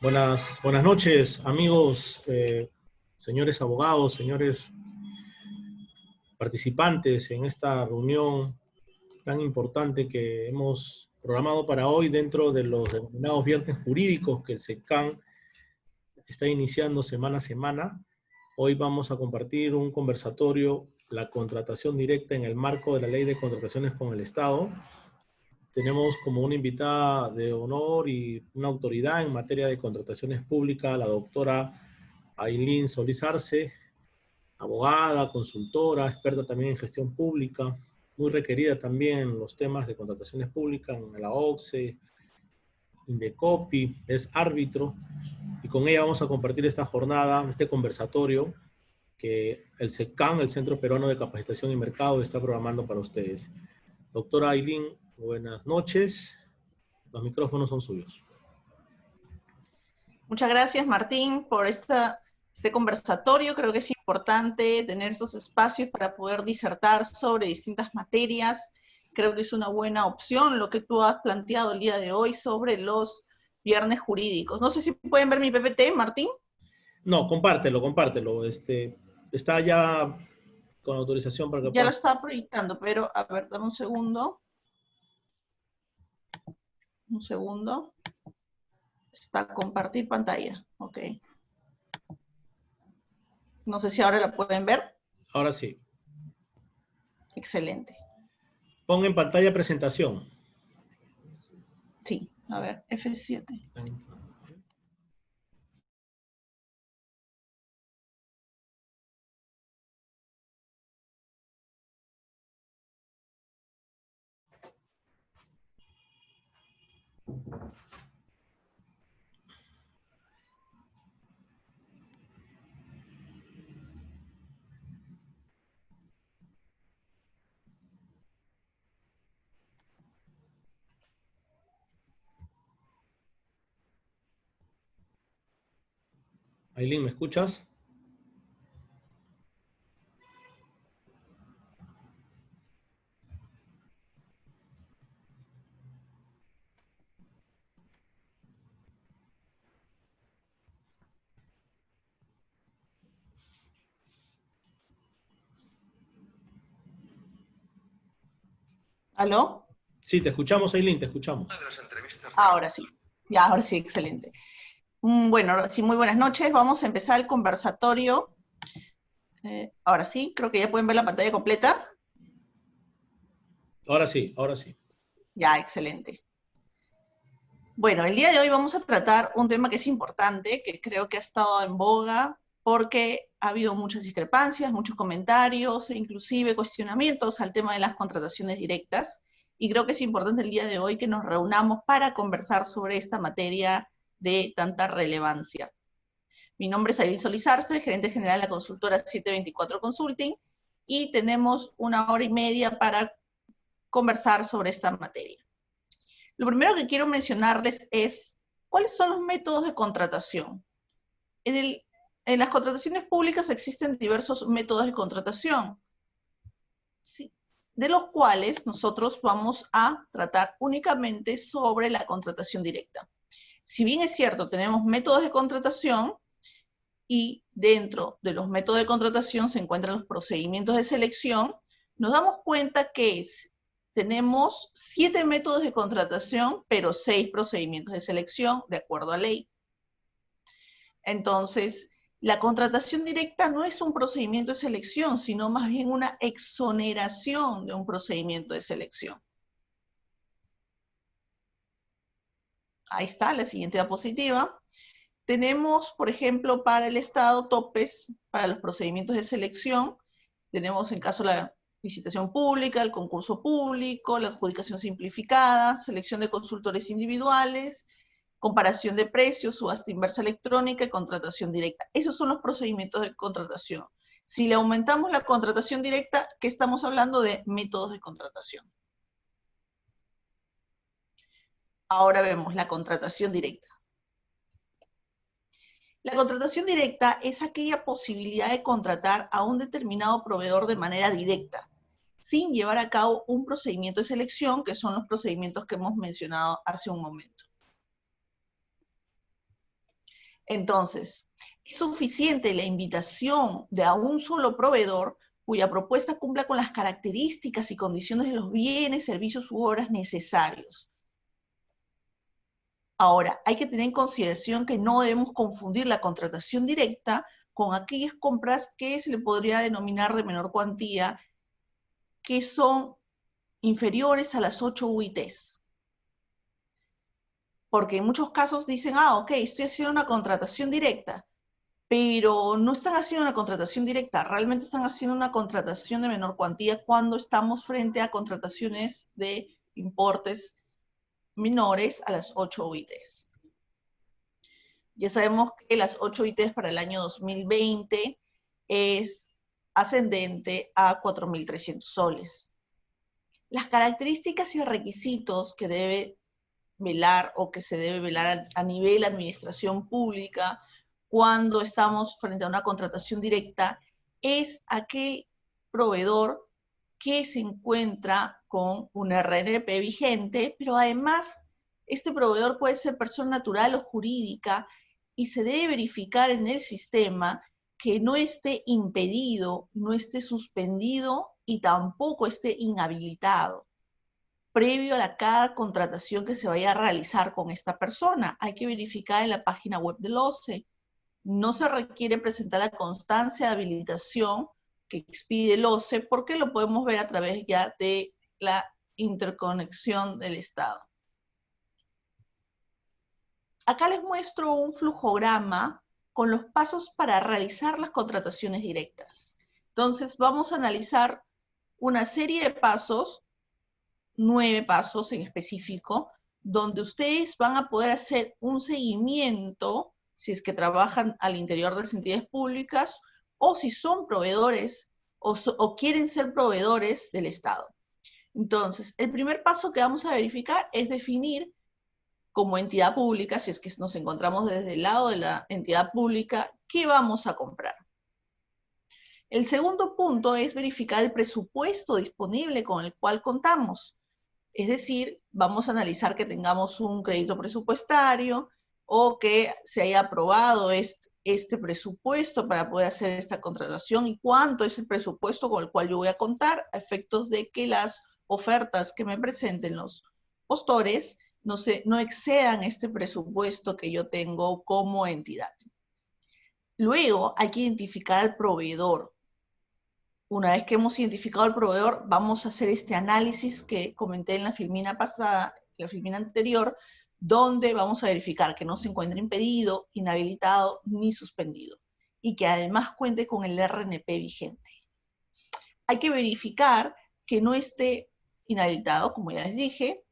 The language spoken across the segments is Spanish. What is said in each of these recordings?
Buenas noches, amigos, señores abogados, señores participantes en esta reunión tan importante que hemos programado para hoy dentro de los denominados viernes jurídicos que el SECCAN está iniciando semana a semana. Hoy vamos a compartir un conversatorio, la contratación directa en el marco de la Ley de Contrataciones con el Estado. Tenemos como una invitada de honor y una autoridad en materia de contrataciones públicas, la doctora Aylin Solís Arce, abogada, consultora, experta también en gestión pública, muy requerida también en los temas de contrataciones públicas, en la OCSE, Indecopi, es árbitro, y con ella vamos a compartir esta jornada, este conversatorio que el SECCAN, el Centro Peruano de Capacitación y Mercado, está programando para ustedes. Doctora Aylin, buenas noches. Los micrófonos son suyos. Muchas gracias, Martín, por este conversatorio. Creo que es importante tener esos espacios para poder disertar sobre distintas materias. Creo que es una buena opción lo que tú has planteado el día de hoy sobre los viernes jurídicos. No sé si pueden ver mi PPT, Martín. No, compártelo. Está ya con autorización para que Ya puedan... lo estaba proyectando, pero a ver, dame un segundo. Un segundo. Está compartir pantalla. Ok. No sé si ahora la pueden ver. Ahora sí. Excelente. Pon en pantalla presentación. Sí, a ver, F7. Aylin, ¿me escuchas? ¿Aló? Sí, te escuchamos, Aylin, te escuchamos. Ahora sí. Ya, ahora sí, excelente. Bueno, sí, muy buenas noches. Vamos a empezar el conversatorio. Ahora sí, creo que ya pueden ver la pantalla completa. Ahora sí, ahora sí. Ya, excelente. Bueno, el día de hoy vamos a tratar un tema que es importante, que creo que ha estado en boga, porque ha habido muchas discrepancias, muchos comentarios e inclusive cuestionamientos al tema de las contrataciones directas. Y creo que es importante el día de hoy que nos reunamos para conversar sobre esta materia de tanta relevancia. Mi nombre es Aylin Solís Arce, gerente general de la consultora 724 Consulting, y tenemos 1 hora y media para conversar sobre esta materia. Lo primero que quiero mencionarles es cuáles son los métodos de contratación. En las contrataciones públicas existen diversos métodos de contratación, de los cuales nosotros vamos a tratar únicamente sobre la contratación directa. Si bien es cierto, tenemos métodos de contratación, y dentro de los métodos de contratación se encuentran los procedimientos de selección, nos damos cuenta que tenemos 7 métodos de contratación, pero 6 procedimientos de selección de acuerdo a ley. Entonces, la contratación directa no es un procedimiento de selección, sino más bien una exoneración de un procedimiento de selección. Ahí está, la siguiente diapositiva. Tenemos, por ejemplo, para el Estado topes para los procedimientos de selección. Tenemos en caso la licitación pública, el concurso público, la adjudicación simplificada, selección de consultores individuales, comparación de precios, subasta inversa electrónica y contratación directa. Esos son los procedimientos de contratación. Si le aumentamos la contratación directa, ¿qué estamos hablando? De métodos de contratación. Ahora vemos la contratación directa. La contratación directa es aquella posibilidad de contratar a un determinado proveedor de manera directa, sin llevar a cabo un procedimiento de selección, que son los procedimientos que hemos mencionado hace un momento. Entonces, es suficiente la invitación de a un solo proveedor cuya propuesta cumpla con las características y condiciones de los bienes, servicios u obras necesarios. Ahora, hay que tener en consideración que no debemos confundir la contratación directa con aquellas compras que se le podría denominar de menor cuantía, que son inferiores a las 8 UITs. Porque en muchos casos dicen, ok, estoy haciendo una contratación directa, pero no están haciendo una contratación directa, realmente están haciendo una contratación de menor cuantía cuando estamos frente a contrataciones de importes menores a las 8 UITs. Ya sabemos que las 8 UITs para el año 2020 es ascendente a 4.300 soles. Las características y requisitos que debe velar o que se debe velar a nivel administración pública cuando estamos frente a una contratación directa es aquel proveedor que se encuentra con un RNP vigente, pero además este proveedor puede ser persona natural o jurídica y se debe verificar en el sistema que no esté impedido, no esté suspendido y tampoco esté inhabilitado previo a cada contratación que se vaya a realizar con esta persona. Hay que verificar en la página web del OCE. No se requiere presentar la constancia de habilitación que expide el OCE porque lo podemos ver a través ya de la interconexión del Estado. Acá les muestro un flujograma con los pasos para realizar las contrataciones directas. Entonces vamos a analizar una serie de pasos, 9 pasos en específico, donde ustedes van a poder hacer un seguimiento si es que trabajan al interior de las entidades públicas o si son proveedores o quieren ser proveedores del Estado. Entonces, el primer paso que vamos a verificar es definir como entidad pública, si es que nos encontramos desde el lado de la entidad pública, ¿qué vamos a comprar? El segundo punto es verificar el presupuesto disponible con el cual contamos. Es decir, vamos a analizar que tengamos un crédito presupuestario o que se haya aprobado este presupuesto para poder hacer esta contratación y cuánto es el presupuesto con el cual yo voy a contar a efectos de que las ofertas que me presenten los postores no excedan este presupuesto que yo tengo como entidad. Luego hay que identificar al proveedor. Una vez que hemos identificado al proveedor, vamos a hacer este análisis que comenté en la filmina pasada, la filmina anterior, donde vamos a verificar que no se encuentre impedido, inhabilitado ni suspendido y que además cuente con el RNP vigente. Hay que verificar que no esté inhabilitado, como ya les dije,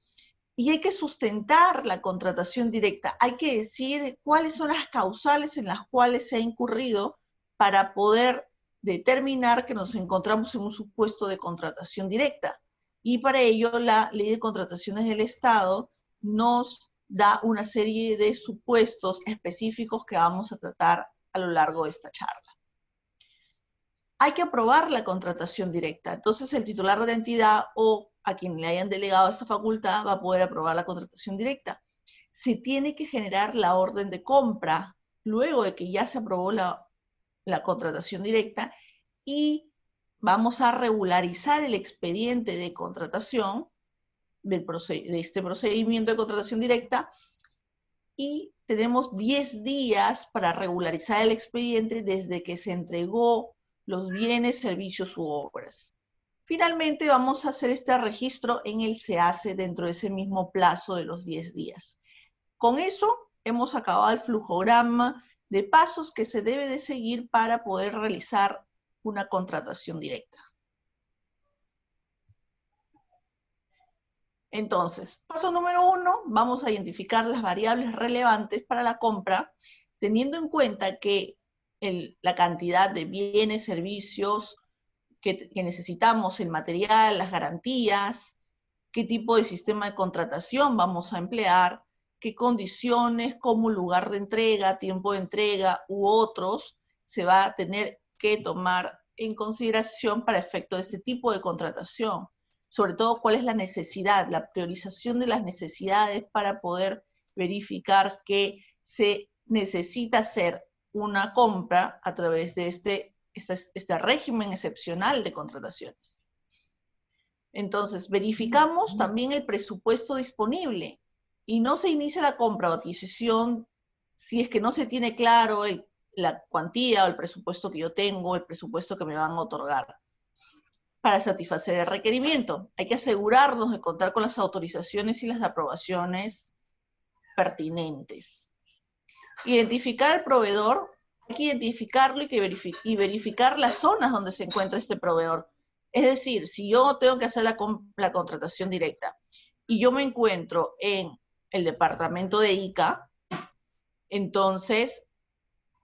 y hay que sustentar la contratación directa. Hay que decir cuáles son las causales en las cuales se ha incurrido para poder determinar que nos encontramos en un supuesto de contratación directa. Y para ello la Ley de Contrataciones del Estado nos da una serie de supuestos específicos que vamos a tratar a lo largo de esta charla. Hay que aprobar la contratación directa. Entonces el titular de la entidad o a quien le hayan delegado esta facultad va a poder aprobar la contratación directa. Se tiene que generar la orden de compra luego de que ya se aprobó la contratación directa y vamos a regularizar el expediente de contratación de este procedimiento de contratación directa y tenemos 10 días para regularizar el expediente desde que se entregó los bienes, servicios u obras. Finalmente vamos a hacer este registro en el SEACE dentro de ese mismo plazo de los 10 días. Con eso hemos acabado el flujograma de pasos que se debe de seguir para poder realizar una contratación directa. Entonces, paso número 1, vamos a identificar las variables relevantes para la compra, teniendo en cuenta que la cantidad de bienes, servicios que necesitamos, el material, las garantías, qué tipo de sistema de contratación vamos a emplear, qué condiciones como lugar de entrega, tiempo de entrega u otros se va a tener que tomar en consideración para efecto de este tipo de contratación. Sobre todo, cuál es la necesidad, la priorización de las necesidades para poder verificar que se necesita hacer una compra a través de este régimen excepcional de contrataciones. Entonces, verificamos también el presupuesto disponible y no se inicia la compra o adquisición si es que no se tiene claro la cuantía o el presupuesto que yo tengo, el presupuesto que me van a otorgar para satisfacer el requerimiento. Hay que asegurarnos de contar con las autorizaciones y las aprobaciones pertinentes. Identificar al proveedor, hay que identificarlo y verificar las zonas donde se encuentra este proveedor. Es decir, si yo tengo que hacer la contratación directa y yo me encuentro en el departamento de Ica, entonces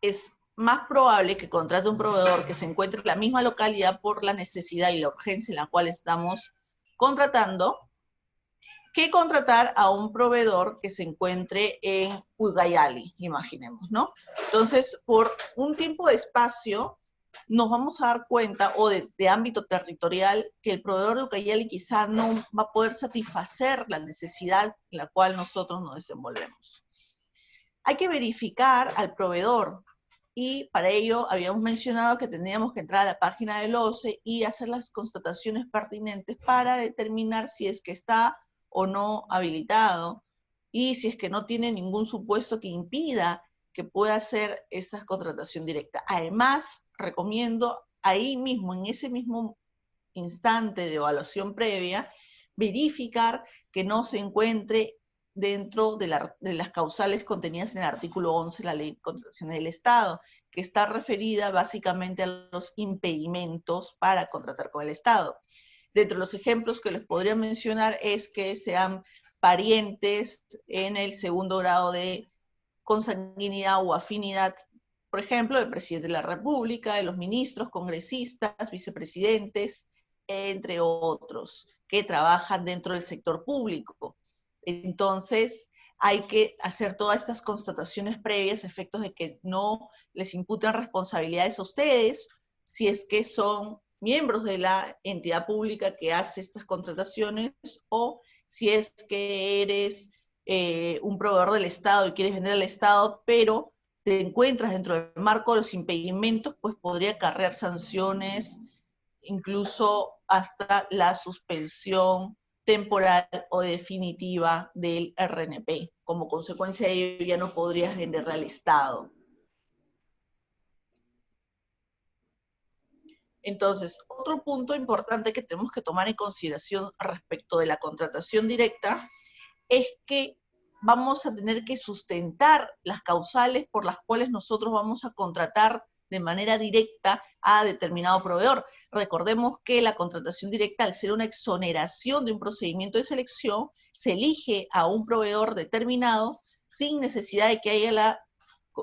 es más probable que contrate un proveedor que se encuentre en la misma localidad por la necesidad y la urgencia en la cual estamos contratando, que contratar a un proveedor que se encuentre en Ucayali, imaginemos, ¿no? Entonces, por un tiempo de espacio, nos vamos a dar cuenta, o de ámbito territorial, que el proveedor de Ucayali quizá no va a poder satisfacer la necesidad en la cual nosotros nos desenvolvemos. Hay que verificar al proveedor, y para ello habíamos mencionado que tendríamos que entrar a la página del OCE y hacer las constataciones pertinentes para determinar si es que está o no habilitado, y si es que no tiene ningún supuesto que impida que pueda hacer esta contratación directa. Además, recomiendo ahí mismo, en ese mismo instante de evaluación previa, verificar que no se encuentre dentro de las causales contenidas en el artículo 11 de la Ley de Contrataciones del Estado, que está referida básicamente a los impedimentos para contratar con el Estado. Dentro de los ejemplos que les podría mencionar es que sean parientes en el segundo grado de consanguinidad o afinidad, por ejemplo, del presidente de la República, de los ministros, congresistas, vicepresidentes, entre otros, que trabajan dentro del sector público. Entonces, hay que hacer todas estas constataciones previas, efectos de que no les imputan responsabilidades a ustedes, si es que son miembros de la entidad pública que hace estas contrataciones, o si es que eres un proveedor del Estado y quieres vender al Estado, pero te encuentras dentro del marco de los impedimentos, pues podría acarrear sanciones, incluso hasta la suspensión temporal o definitiva del RNP. Como consecuencia de ello, ya no podrías venderle al Estado. Entonces, otro punto importante que tenemos que tomar en consideración respecto de la contratación directa es que vamos a tener que sustentar las causales por las cuales nosotros vamos a contratar de manera directa a determinado proveedor. Recordemos que la contratación directa, al ser una exoneración de un procedimiento de selección, se elige a un proveedor determinado sin necesidad de que haya la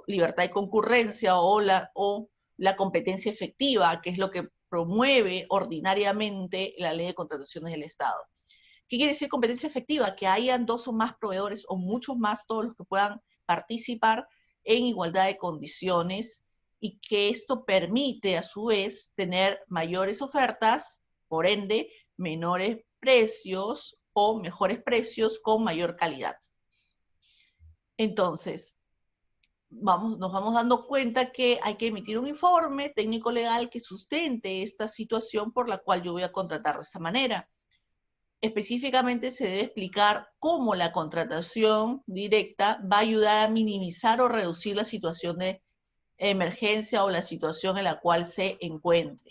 libertad de concurrencia o la competencia efectiva, que es lo que promueve ordinariamente la Ley de Contrataciones del Estado. ¿Qué quiere decir competencia efectiva? Que hayan dos o más proveedores o muchos más, todos los que puedan participar en igualdad de condiciones, y que esto permite a su vez tener mayores ofertas, por ende menores precios o mejores precios con mayor calidad. Entonces, nos vamos dando cuenta que hay que emitir un informe técnico legal que sustente esta situación por la cual yo voy a contratar de esta manera. Específicamente se debe explicar cómo la contratación directa va a ayudar a minimizar o reducir la situación de emergencia o la situación en la cual se encuentre.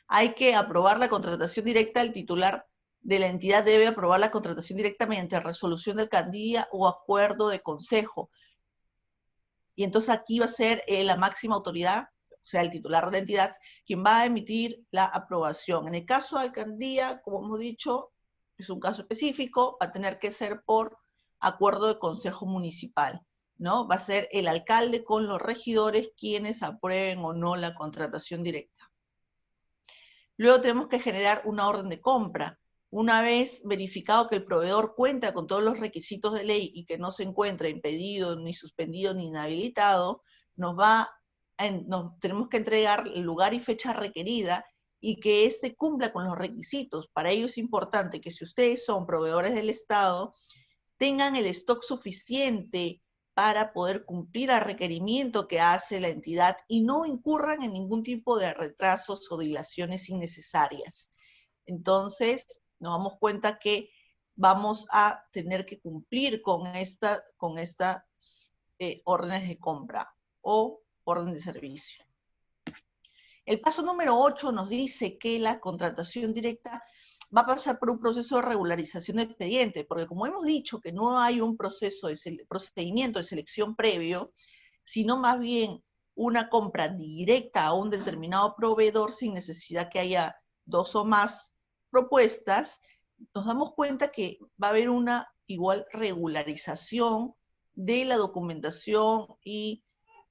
Hay que aprobar la contratación directa. El titular de la entidad debe aprobar la contratación directa mediante resolución de alcaldía o acuerdo de consejo. Y entonces aquí va a ser la máxima autoridad, o sea, el titular de la entidad, quien va a emitir la aprobación. En el caso de alcaldía, como hemos dicho, es un caso específico, va a tener que ser por acuerdo de consejo municipal, ¿no? Va a ser el alcalde con los regidores quienes aprueben o no la contratación directa. Luego tenemos que generar una orden de compra. Una vez verificado que el proveedor cuenta con todos los requisitos de ley y que no se encuentra impedido, ni suspendido, ni inhabilitado, tenemos que entregar el lugar y fecha requerida y que éste cumpla con los requisitos. Para ello es importante que si ustedes son proveedores del Estado, tengan el stock suficiente para poder cumplir al requerimiento que hace la entidad y no incurran en ningún tipo de retrasos o dilaciones innecesarias. Entonces, nos damos cuenta que vamos a tener que cumplir con estas órdenes de compra o orden de servicio. El paso número 8 nos dice que la contratación directa va a pasar por un proceso de regularización de expediente, porque como hemos dicho que no hay un procedimiento de selección previo, sino más bien una compra directa a un determinado proveedor sin necesidad que haya dos o más propuestas, nos damos cuenta que va a haber una igual regularización de la documentación y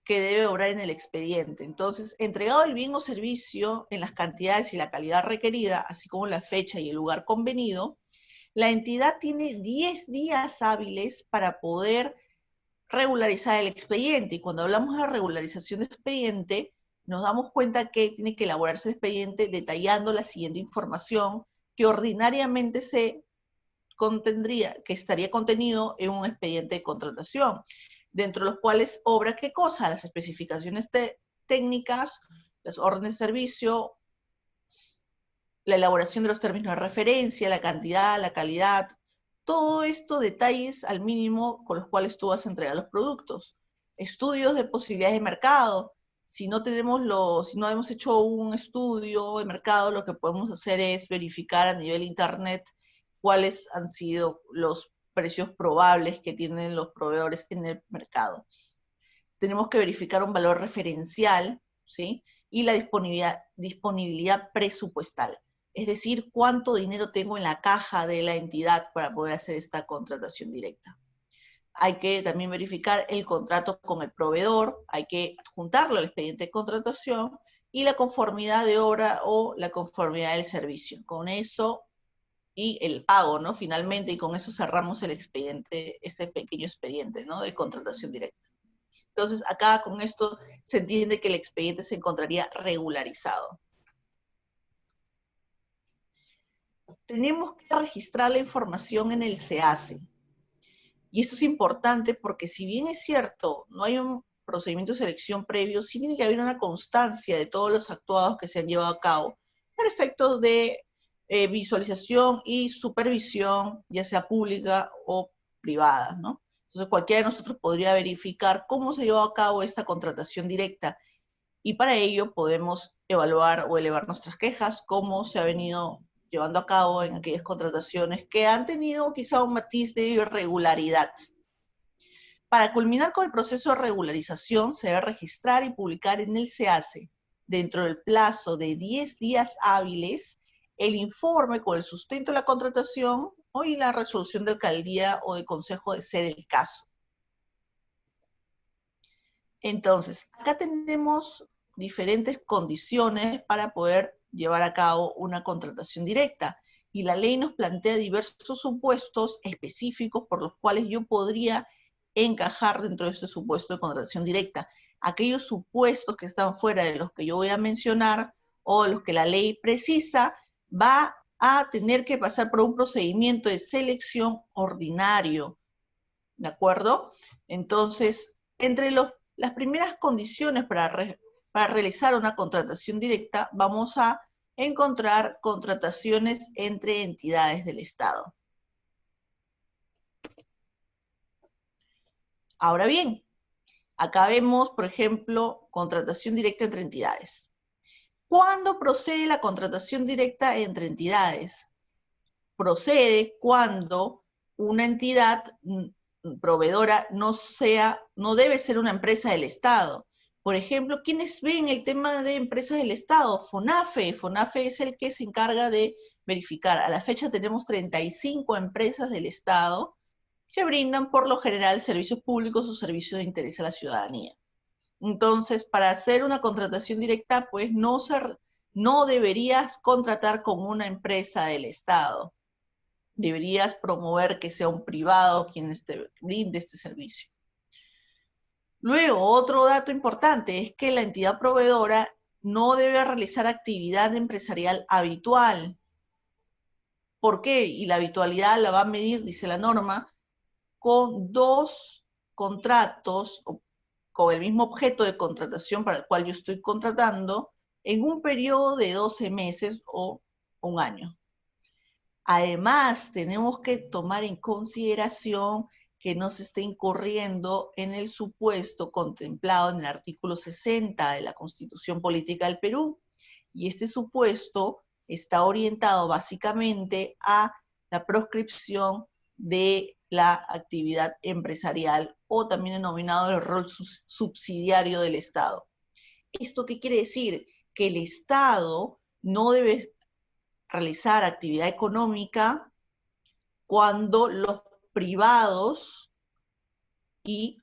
que debe obrar en el expediente. Entonces, entregado el bien o servicio en las cantidades y la calidad requerida, así como la fecha y el lugar convenido, la entidad tiene 10 días hábiles para poder regularizar el expediente. Y cuando hablamos de regularización de expediente, nos damos cuenta que tiene que elaborarse el expediente detallando la siguiente información que ordinariamente que estaría contenido en un expediente de contratación, dentro de los cuales obra ¿qué cosa? Las especificaciones técnicas, las órdenes de servicio, la elaboración de los términos de referencia, la cantidad, la calidad, todo esto detalles al mínimo con los cuales tú vas a entregar los productos. Estudios de posibilidades de mercado. Si no hemos hecho un estudio de mercado, lo que podemos hacer es verificar a nivel internet cuáles han sido los precios probables que tienen los proveedores en el mercado. Tenemos que verificar un valor referencial, ¿sí? Y la disponibilidad presupuestal. Es decir, cuánto dinero tengo en la caja de la entidad para poder hacer esta contratación directa. Hay que también verificar el contrato con el proveedor, hay que juntarlo al expediente de contratación y la conformidad de obra o la conformidad del servicio. Con eso y el pago, ¿no? Finalmente, y con eso cerramos el expediente, este pequeño expediente, ¿no? De contratación directa. Entonces, acá con esto se entiende que el expediente se encontraría regularizado. Tenemos que registrar la información en el SEACE. Y esto es importante porque si bien es cierto, no hay un procedimiento de selección previo, sí tiene que haber una constancia de todos los actuados que se han llevado a cabo para efectos de visualización y supervisión, ya sea pública o privada, ¿no? Entonces cualquiera de nosotros podría verificar cómo se llevó a cabo esta contratación directa y para ello podemos evaluar o elevar nuestras quejas, cómo se ha venido llevando a cabo en aquellas contrataciones que han tenido quizá un matiz de irregularidad. Para culminar con el proceso de regularización, se debe registrar y publicar en el SEACE, dentro del plazo de 10 días hábiles, el informe con el sustento de la contratación o y la resolución de alcaldía o de consejo de ser el caso. Entonces, acá tenemos diferentes condiciones para poder llevar a cabo una contratación directa. Y la ley nos plantea diversos supuestos específicos por los cuales yo podría encajar dentro de este supuesto de contratación directa. Aquellos supuestos que están fuera de los que yo voy a mencionar o de los que la ley precisa, va a tener que pasar por un procedimiento de selección ordinario. ¿De acuerdo? Entonces, entre las primeras condiciones para realizar una contratación directa, vamos a encontrar contrataciones entre entidades del Estado. Ahora bien, acá vemos, por ejemplo, contratación directa entre entidades. ¿Cuándo procede la contratación directa entre entidades? Procede cuando una entidad proveedora no debe ser una empresa del Estado. Por ejemplo, ¿quiénes ven el tema de empresas del Estado? FONAFE. FONAFE es el que se encarga de verificar. A la fecha tenemos 35 empresas del Estado que brindan por lo general servicios públicos o servicios de interés a la ciudadanía. Entonces, para hacer una contratación directa, pues no deberías contratar con una empresa del Estado. Deberías promover que sea un privado quien brinde este servicio. Luego, otro dato importante es que la entidad proveedora no debe realizar actividad empresarial habitual. ¿Por qué? Y la habitualidad la va a medir, dice la norma, con dos contratos con el mismo objeto de contratación para el cual yo estoy contratando en un periodo de 12 meses o un año. Además, tenemos que tomar en consideración que no se esté incurriendo en el supuesto contemplado en el artículo 60 de la Constitución Política del Perú, y este supuesto está orientado básicamente a la proscripción de la actividad empresarial, o también denominado el rol subsidiario del Estado. ¿Esto qué quiere decir? Que el Estado no debe realizar actividad económica cuando los privados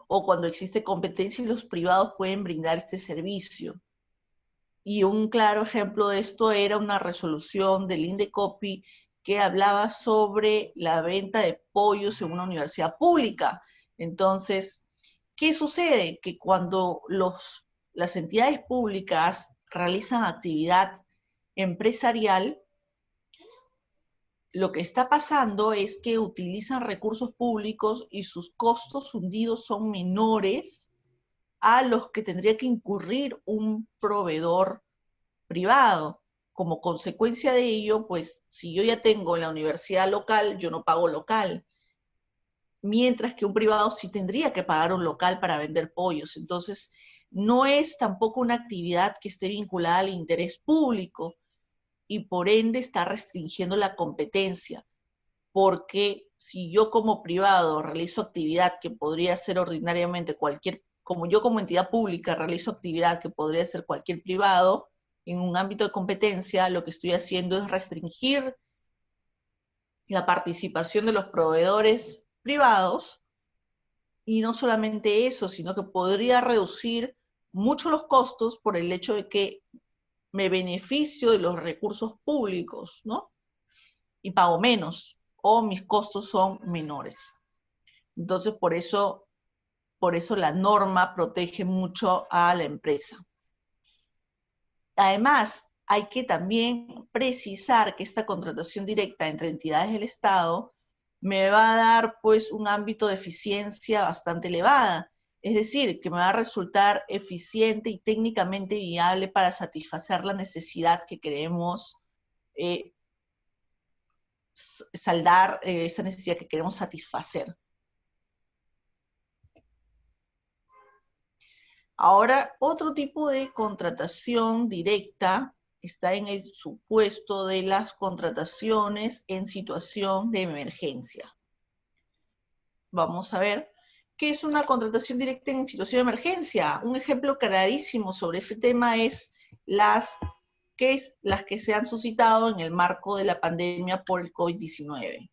o cuando existe competencia y los privados pueden brindar este servicio. Y un claro ejemplo de esto era una resolución del Indecopi que hablaba sobre la venta de pollos en una universidad pública. Entonces, ¿qué sucede? Que cuando las entidades públicas realizan actividad empresarial, lo que está pasando es que utilizan recursos públicos y sus costos hundidos son menores a los que tendría que incurrir un proveedor privado. Como consecuencia de ello, pues si yo ya tengo la universidad local, yo no pago local, mientras que un privado sí tendría que pagar un local para vender pollos. Entonces, no es tampoco una actividad que esté vinculada al interés público y por ende está restringiendo la competencia, porque si yo como privado realizo actividad que podría ser ordinariamente como yo como entidad pública realizo actividad que podría ser cualquier privado, en un ámbito de competencia, lo que estoy haciendo es restringir la participación de los proveedores privados, y no solamente eso, sino que podría reducir mucho los costos por el hecho de que me beneficio de los recursos públicos, ¿no? Y pago menos, o mis costos son menores. Entonces, por eso la norma protege mucho a la empresa. Además, hay que también precisar que esta contratación directa entre entidades del Estado me va a dar pues un ámbito de eficiencia bastante elevada. Es decir, que me va a resultar eficiente y técnicamente viable para satisfacer la necesidad que queremos saldar, esta necesidad que queremos satisfacer. Ahora, otro tipo de contratación directa está en el supuesto de las contrataciones en situación de emergencia. Vamos a ver qué es una contratación directa en situación de emergencia. Un ejemplo clarísimo sobre ese tema es las que se han suscitado en el marco de la pandemia por el COVID-19.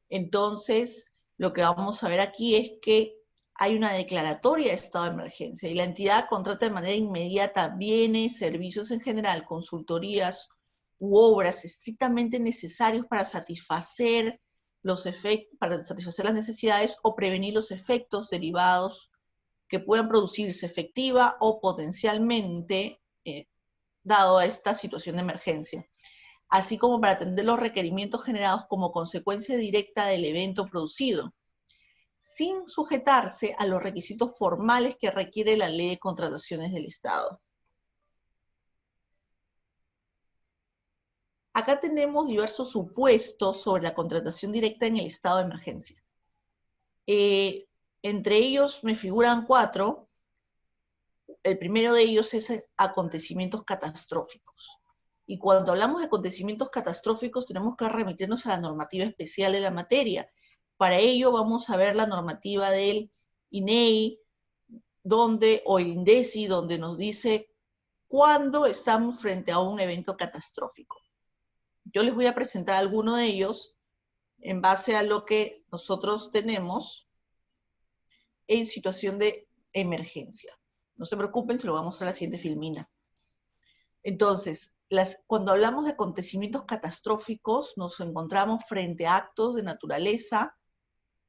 Entonces, lo que vamos a ver aquí es que hay una declaratoria de estado de emergencia y la entidad contrata de manera inmediata bienes, servicios en general, consultorías u obras estrictamente necesarios para satisfacer las necesidades o prevenir los efectos derivados que puedan producirse efectiva o potencialmente dado a esta situación de emergencia, así como para atender los requerimientos generados como consecuencia directa del evento producido, sin sujetarse a los requisitos formales que requiere la Ley de Contrataciones del Estado. Acá tenemos diversos supuestos sobre la contratación directa en el estado de emergencia. Entre ellos me figuran 4. El primero de ellos es acontecimientos catastróficos. Y cuando hablamos de acontecimientos catastróficos tenemos que remitirnos a la normativa especial de la materia. Para ello vamos a ver la normativa del INEI o el INDECI, donde nos dice cuándo estamos frente a un evento catastrófico. Yo les voy a presentar alguno de ellos en base a lo que nosotros tenemos en situación de emergencia. No se preocupen, se lo vamos a mostrar a la siguiente filmina. Entonces, cuando hablamos de acontecimientos catastróficos, nos encontramos frente a actos de naturaleza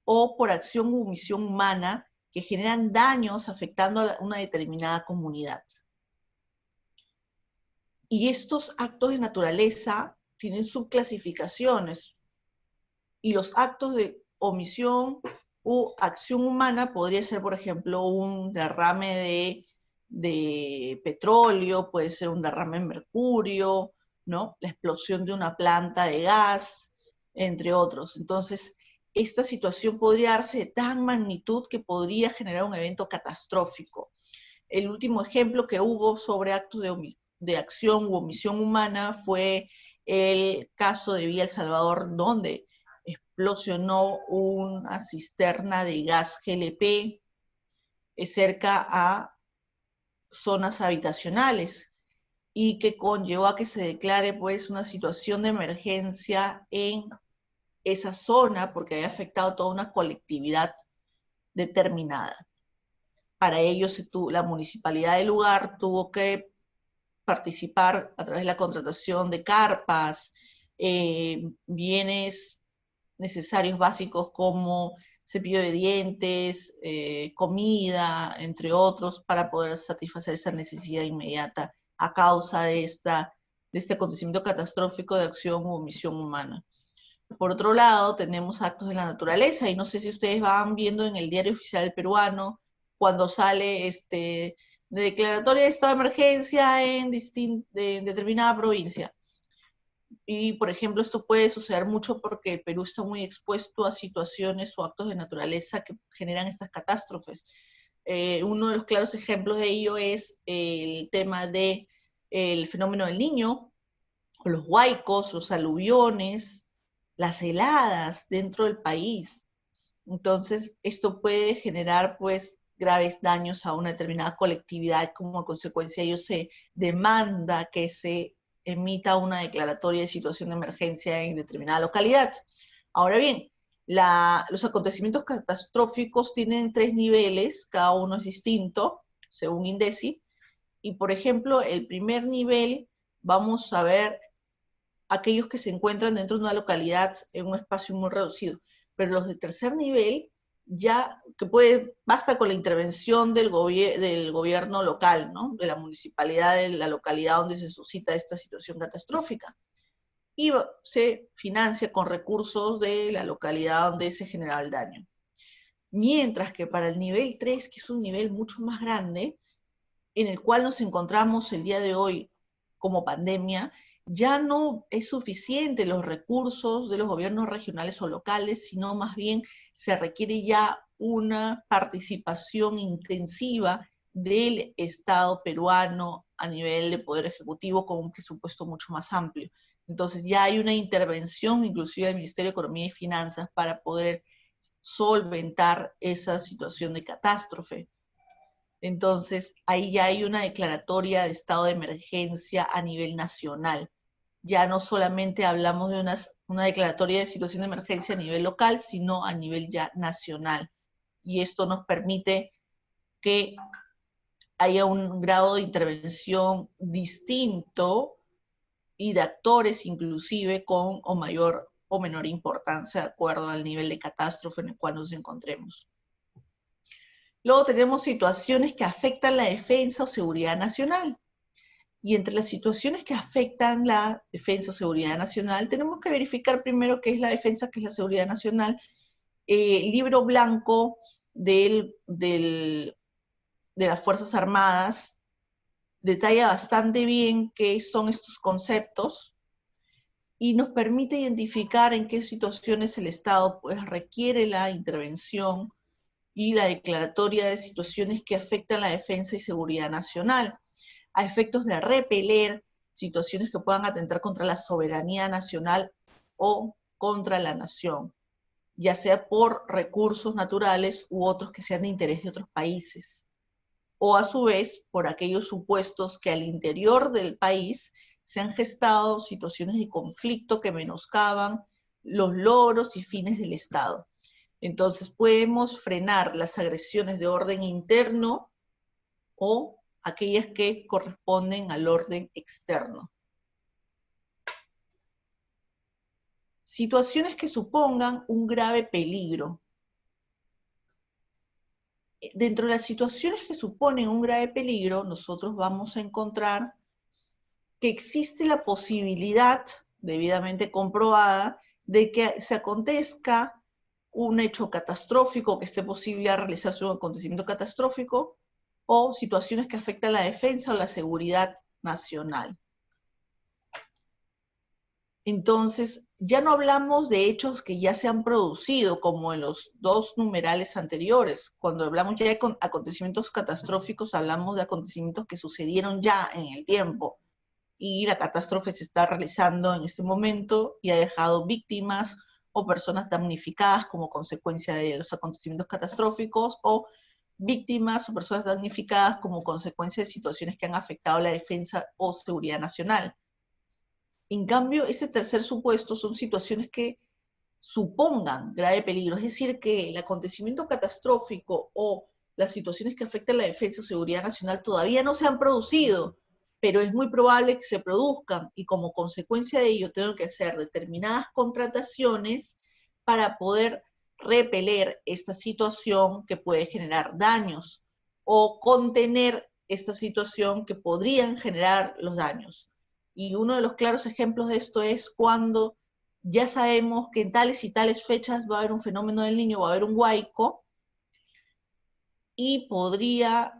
o por acción u omisión humana que generan daños afectando a una determinada comunidad. Y estos actos de naturaleza tienen subclasificaciones. Y los actos de omisión O acción humana podría ser, por ejemplo, un derrame de petróleo, puede ser un derrame de mercurio, ¿no? La explosión de una planta de gas, entre otros. Entonces, esta situación podría darse de tan magnitud que podría generar un evento catastrófico. El último ejemplo que hubo sobre actos de acción u omisión humana fue el caso de Villa El Salvador, donde explosionó una cisterna de gas GLP cerca a zonas habitacionales y que conllevó a que se declare pues una situación de emergencia en esa zona porque había afectado a toda una colectividad determinada. Para ello la municipalidad del lugar tuvo que participar a través de la contratación de carpas, bienes necesarios básicos como cepillo de dientes, comida, entre otros, para poder satisfacer esa necesidad inmediata a causa de este acontecimiento catastrófico de acción u omisión humana. Por otro lado, tenemos actos de la naturaleza, y no sé si ustedes van viendo en el Diario Oficial Peruano, cuando sale de declaratoria de estado de emergencia en determinada provincia. Y, por ejemplo, esto puede suceder mucho porque el Perú está muy expuesto a situaciones o actos de naturaleza que generan estas catástrofes. Uno de los claros ejemplos de ello es el tema del fenómeno del Niño, o los huaicos, los aluviones, las heladas dentro del país. Entonces, esto puede generar, pues, graves daños a una determinada colectividad. Como consecuencia, ello se demanda que se emita una declaratoria de situación de emergencia en determinada localidad. Ahora bien, los acontecimientos catastróficos tienen 3 niveles, cada uno es distinto, según INDECI, y por ejemplo, el primer nivel, vamos a ver aquellos que se encuentran dentro de una localidad en un espacio muy reducido, pero los de tercer nivel ya basta con la intervención del gobierno local, ¿no? De la municipalidad de la localidad donde se suscita esta situación catastrófica, y se financia con recursos de la localidad donde se genera el daño. Mientras que para el nivel 3, que es un nivel mucho más grande, en el cual nos encontramos el día de hoy como pandemia, ya no es suficiente los recursos de los gobiernos regionales o locales, sino más bien se requiere ya una participación intensiva del Estado peruano a nivel de Poder Ejecutivo con un presupuesto mucho más amplio. Entonces ya hay una intervención inclusive del Ministerio de Economía y Finanzas para poder solventar esa situación de catástrofe. Entonces, ahí ya hay una declaratoria de estado de emergencia a nivel nacional. Ya no solamente hablamos de una declaratoria de situación de emergencia a nivel local, sino a nivel ya nacional. Y esto nos permite que haya un grado de intervención distinto y de actores inclusive con o mayor o menor importancia de acuerdo al nivel de catástrofe en el cual nos encontremos. Luego tenemos situaciones que afectan la defensa o seguridad nacional. Y entre las situaciones que afectan la defensa o seguridad nacional, tenemos que verificar primero qué es la defensa, qué es la seguridad nacional. El libro blanco de las Fuerzas Armadas detalla bastante bien qué son estos conceptos y nos permite identificar en qué situaciones el Estado pues, requiere la intervención y la declaratoria de situaciones que afectan la defensa y seguridad nacional, a efectos de repeler situaciones que puedan atentar contra la soberanía nacional o contra la nación, ya sea por recursos naturales u otros que sean de interés de otros países, o a su vez por aquellos supuestos que al interior del país se han gestado situaciones de conflicto que menoscaban los logros y fines del Estado. Entonces podemos frenar las agresiones de orden interno o aquellas que corresponden al orden externo. Situaciones que supongan un grave peligro. Dentro de las situaciones que suponen un grave peligro, nosotros vamos a encontrar que existe la posibilidad, debidamente comprobada, de que se acontezca un hecho catastrófico que esté posible a realizarse un acontecimiento catastrófico, o situaciones que afectan la defensa o la seguridad nacional. Entonces, ya no hablamos de hechos que ya se han producido, como en los dos numerales anteriores. Cuando hablamos ya de acontecimientos catastróficos, hablamos de acontecimientos que sucedieron ya en el tiempo, y la catástrofe se está realizando en este momento y ha dejado víctimas o personas damnificadas como consecuencia de los acontecimientos catastróficos, o víctimas o personas damnificadas como consecuencia de situaciones que han afectado la defensa o seguridad nacional. En cambio, ese tercer supuesto son situaciones que supongan grave peligro, es decir, que el acontecimiento catastrófico o las situaciones que afectan la defensa o seguridad nacional todavía no se han producido, pero es muy probable que se produzcan, y como consecuencia de ello tengo que hacer determinadas contrataciones para poder repeler esta situación que puede generar daños, o contener esta situación que podrían generar los daños. Y uno de los claros ejemplos de esto es cuando ya sabemos que en tales y tales fechas va a haber un fenómeno del Niño, va a haber un huaico, y podríamos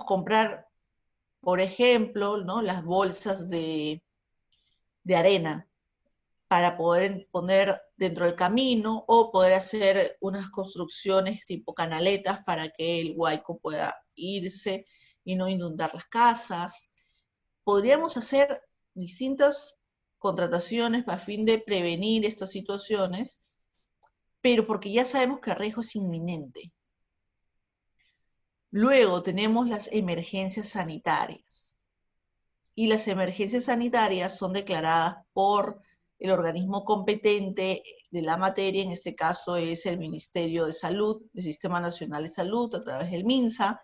comprar, por ejemplo, ¿no?, las bolsas de arena para poder poner dentro del camino, o poder hacer unas construcciones tipo canaletas para que el huaico pueda irse y no inundar las casas. Podríamos hacer distintas contrataciones a fin de prevenir estas situaciones, pero porque ya sabemos que el riesgo es inminente. Luego tenemos las emergencias sanitarias. Y las emergencias sanitarias son declaradas por el organismo competente de la materia, en este caso es el Ministerio de Salud, el Sistema Nacional de Salud, a través del MINSA,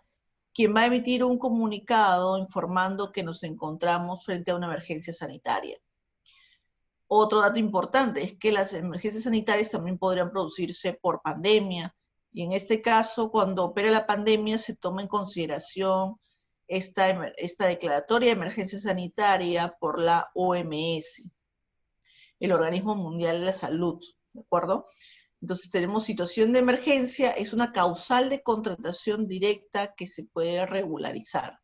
quien va a emitir un comunicado informando que nos encontramos frente a una emergencia sanitaria. Otro dato importante es que las emergencias sanitarias también podrían producirse por pandemia, y en este caso, cuando opera la pandemia, se toma en consideración esta declaratoria de emergencia sanitaria por la OMS, el Organismo Mundial de la Salud, ¿de acuerdo? Entonces tenemos situación de emergencia, es una causal de contratación directa que se puede regularizar.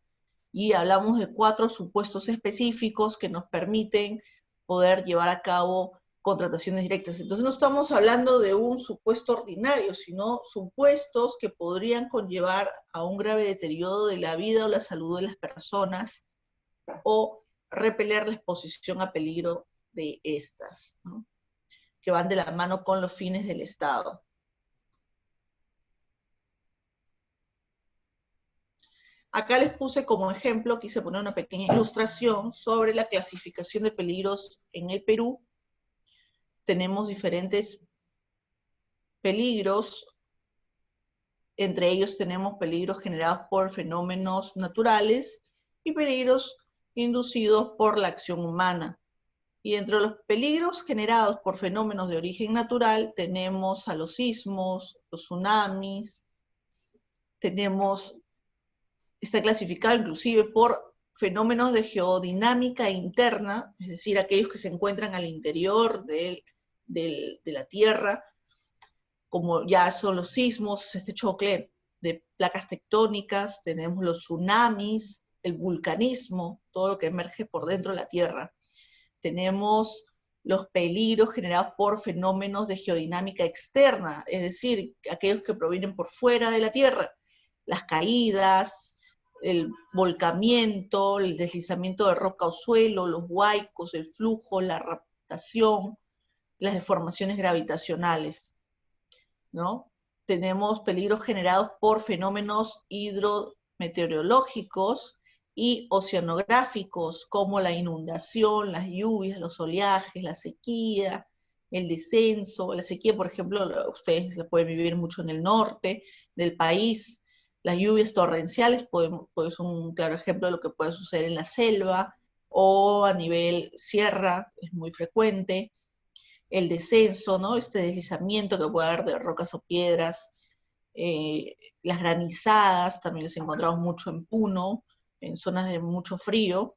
Y hablamos de 4 supuestos específicos que nos permiten poder llevar a cabo contrataciones directas. Entonces no estamos hablando de un supuesto ordinario, sino supuestos que podrían conllevar a un grave deterioro de la vida o la salud de las personas, o repeler la exposición a peligro de estas, ¿no?, que van de la mano con los fines del Estado. Acá les puse como ejemplo, quise poner una pequeña ilustración sobre la clasificación de peligros en el Perú. Tenemos diferentes peligros, entre ellos tenemos peligros generados por fenómenos naturales y peligros inducidos por la acción humana. Y entre los peligros generados por fenómenos de origen natural tenemos a los sismos, los tsunamis, está clasificado inclusive por fenómenos de geodinámica interna, es decir, aquellos que se encuentran al interior de la Tierra, como ya son los sismos, este choque de placas tectónicas, tenemos los tsunamis, el vulcanismo, todo lo que emerge por dentro de la Tierra. Tenemos los peligros generados por fenómenos de geodinámica externa, es decir, aquellos que provienen por fuera de la Tierra, las caídas, el volcamiento, el deslizamiento de roca o suelo, los huaicos, el flujo, la raptación, las deformaciones gravitacionales, ¿no? Tenemos peligros generados por fenómenos hidrometeorológicos y oceanográficos, como la inundación, las lluvias, los oleajes, la sequía, el descenso. La sequía, por ejemplo, ustedes la pueden vivir mucho en el norte del país. Las lluvias torrenciales pues son un claro ejemplo de lo que puede suceder en la selva, o a nivel sierra, es muy frecuente. El descenso, ¿no?, este deslizamiento que puede haber de rocas o piedras. Las granizadas también las encontramos mucho en Puno, en zonas de mucho frío,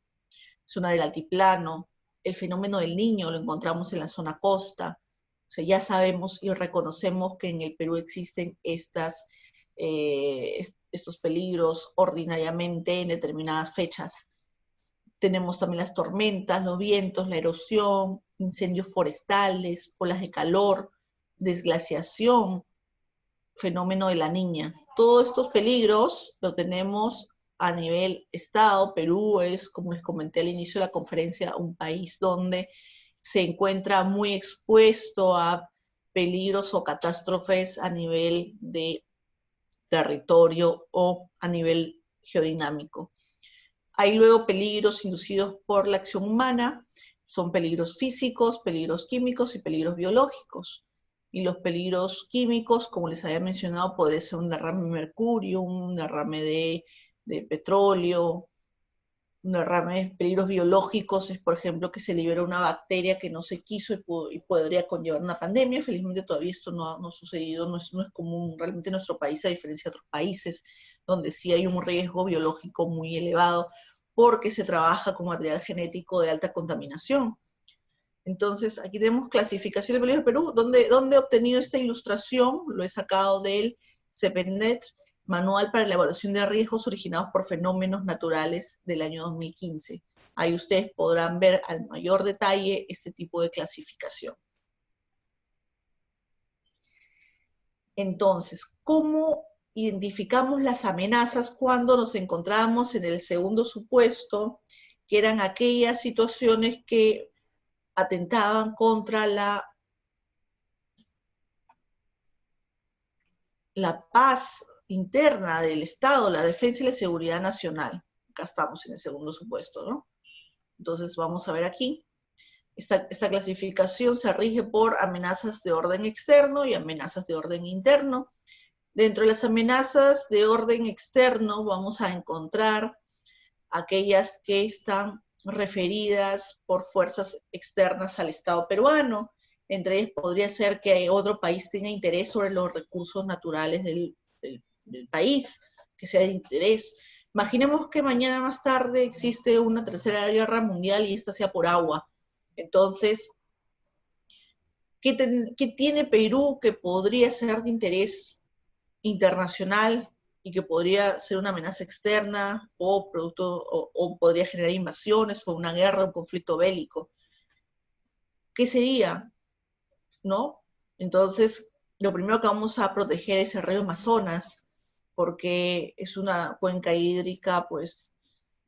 zona del altiplano. El fenómeno del Niño lo encontramos en la zona costa. O sea, ya sabemos y reconocemos que en el Perú existen estos peligros ordinariamente en determinadas fechas. Tenemos también las tormentas, los vientos, la erosión, incendios forestales, olas de calor, desglaciación, fenómeno de la Niña. Todos estos peligros lo tenemos a nivel Estado. Perú es, como les comenté al inicio de la conferencia, un país donde se encuentra muy expuesto a peligros o catástrofes a nivel de territorio o a nivel geodinámico. Hay luego peligros inducidos por la acción humana, son peligros físicos, peligros químicos y peligros biológicos. Y los peligros químicos, como les había mencionado, podría ser un derrame de mercurio, un derrame de petróleo, un derrame de peligros biológicos es, por ejemplo, que se libera una bacteria que no se quiso y podría conllevar una pandemia. Felizmente todavía esto no ha sucedido, no es común realmente en nuestro país, a diferencia de otros países donde sí hay un riesgo biológico muy elevado porque se trabaja con material genético de alta contaminación. Entonces, aquí tenemos clasificación de peligros de Perú. ¿Dónde he obtenido esta ilustración? Lo he sacado del CEPENET, Manual para la Evaluación de Riesgos Originados por Fenómenos Naturales del año 2015. Ahí ustedes podrán ver al mayor detalle este tipo de clasificación. Entonces, ¿cómo identificamos las amenazas cuando nos encontramos en el segundo supuesto, que eran aquellas situaciones que atentaban contra la paz interna del Estado, la defensa y la seguridad nacional? Acá estamos en el segundo supuesto, ¿no? Entonces vamos a ver aquí. Esta clasificación se rige por amenazas de orden externo y amenazas de orden interno. Dentro de las amenazas de orden externo vamos a encontrar aquellas que están referidas por fuerzas externas al Estado peruano. Entre ellas podría ser que otro país tenga interés sobre los recursos naturales del país, que sea de interés. Imaginemos que mañana más tarde existe una tercera guerra mundial y esta sea por agua. Entonces, ¿qué tiene Perú que podría ser de interés internacional y que podría ser una amenaza externa o podría generar invasiones o una guerra, un conflicto bélico? ¿Qué sería? ¿No? Entonces, lo primero que vamos a proteger es el río Amazonas, porque es una cuenca hídrica pues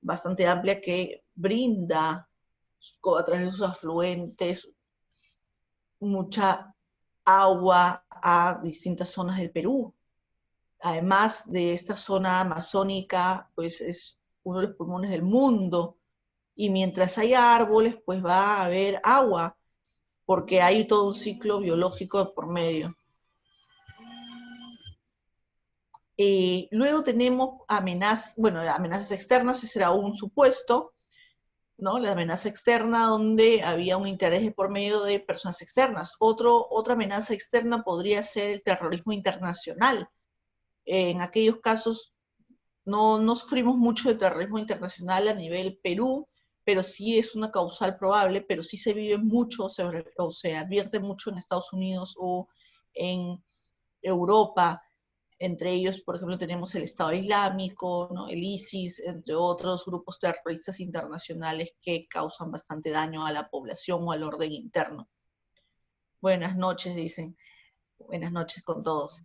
bastante amplia que brinda a través de sus afluentes mucha agua a distintas zonas del Perú. Además de esta zona amazónica, pues es uno de los pulmones del mundo, y mientras haya árboles, pues va a haber agua, porque hay todo un ciclo biológico por medio. Luego tenemos amenazas externas, ese era un supuesto, ¿no? La amenaza externa donde había un interés por medio de personas externas. Otra amenaza externa podría ser el terrorismo internacional. En aquellos casos no sufrimos mucho de terrorismo internacional a nivel Perú, pero sí es una causal probable, pero sí se vive mucho o se advierte mucho en Estados Unidos o en Europa. Entre ellos, por ejemplo, tenemos el Estado Islámico, ¿no? El ISIS, entre otros grupos terroristas internacionales que causan bastante daño a la población o al orden interno. Buenas noches, dicen. Buenas noches con todos.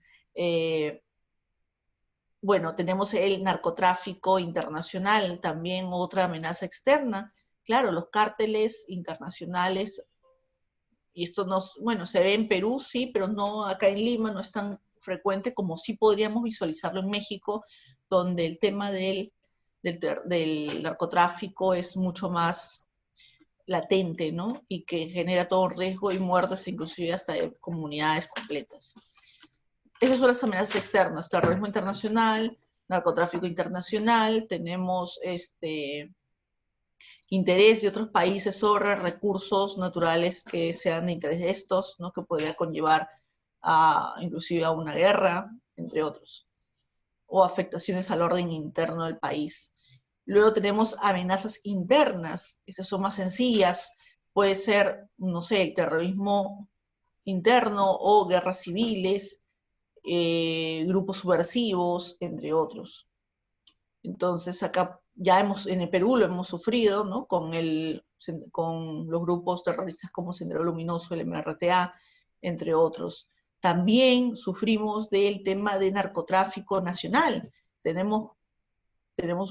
Bueno, tenemos el narcotráfico internacional, también otra amenaza externa. Claro, los cárteles internacionales, y esto se ve en Perú, sí, pero no acá en Lima, no es tan frecuente como sí podríamos visualizarlo en México, donde el tema del narcotráfico es mucho más latente, ¿no? Y que genera todo un riesgo y muertes, inclusive hasta de comunidades completas. Esas son las amenazas externas: terrorismo internacional, narcotráfico internacional, tenemos interés de otros países sobre recursos naturales que sean de interés de estos, ¿no? Que podría conllevar inclusive a una guerra, entre otros, o afectaciones al orden interno del país. Luego tenemos amenazas internas, estas son más sencillas, puede ser, no sé, el terrorismo interno o guerras civiles, grupos subversivos, entre otros. Entonces acá ya en el Perú lo hemos sufrido, ¿no? Con los grupos terroristas como Sendero Luminoso, el MRTA, entre otros. También sufrimos del tema de narcotráfico nacional. Tenemos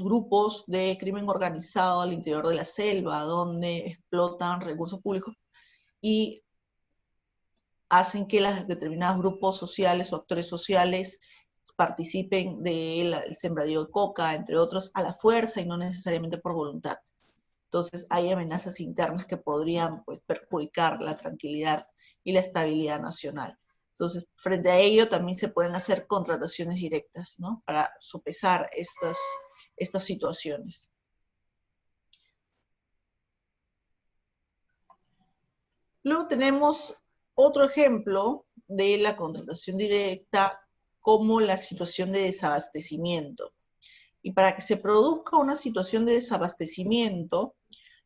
grupos de crimen organizado al interior de la selva, donde explotan recursos públicos y hacen que los determinados grupos sociales o actores sociales participen del sembradío de coca, entre otros, a la fuerza y no necesariamente por voluntad. Entonces hay amenazas internas que podrían, pues, perjudicar la tranquilidad y la estabilidad nacional. Entonces, frente a ello también se pueden hacer contrataciones directas, ¿no? Para sopesar estas situaciones. Luego tenemos otro ejemplo de la contratación directa como la situación de desabastecimiento. Y para que se produzca una situación de desabastecimiento,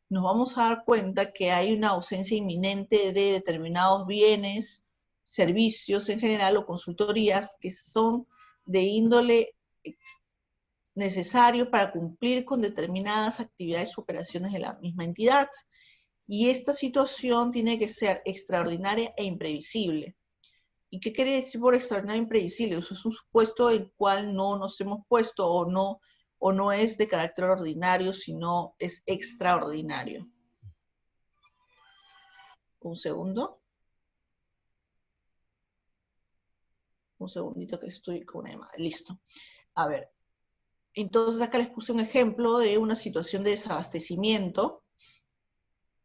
nos vamos a dar cuenta que hay una ausencia inminente de determinados bienes, servicios en general o consultorías que son de índole necesario para cumplir con determinadas actividades o operaciones de la misma entidad. Y esta situación tiene que ser extraordinaria e imprevisible. ¿Y qué quiere decir por extraordinario e imprevisible? Eso es un supuesto en el cual no nos hemos puesto o no es de carácter ordinario, sino es extraordinario. Un segundo. Un segundito que estoy con una llamada. Listo. A ver. Entonces acá les puse un ejemplo de una situación de desabastecimiento.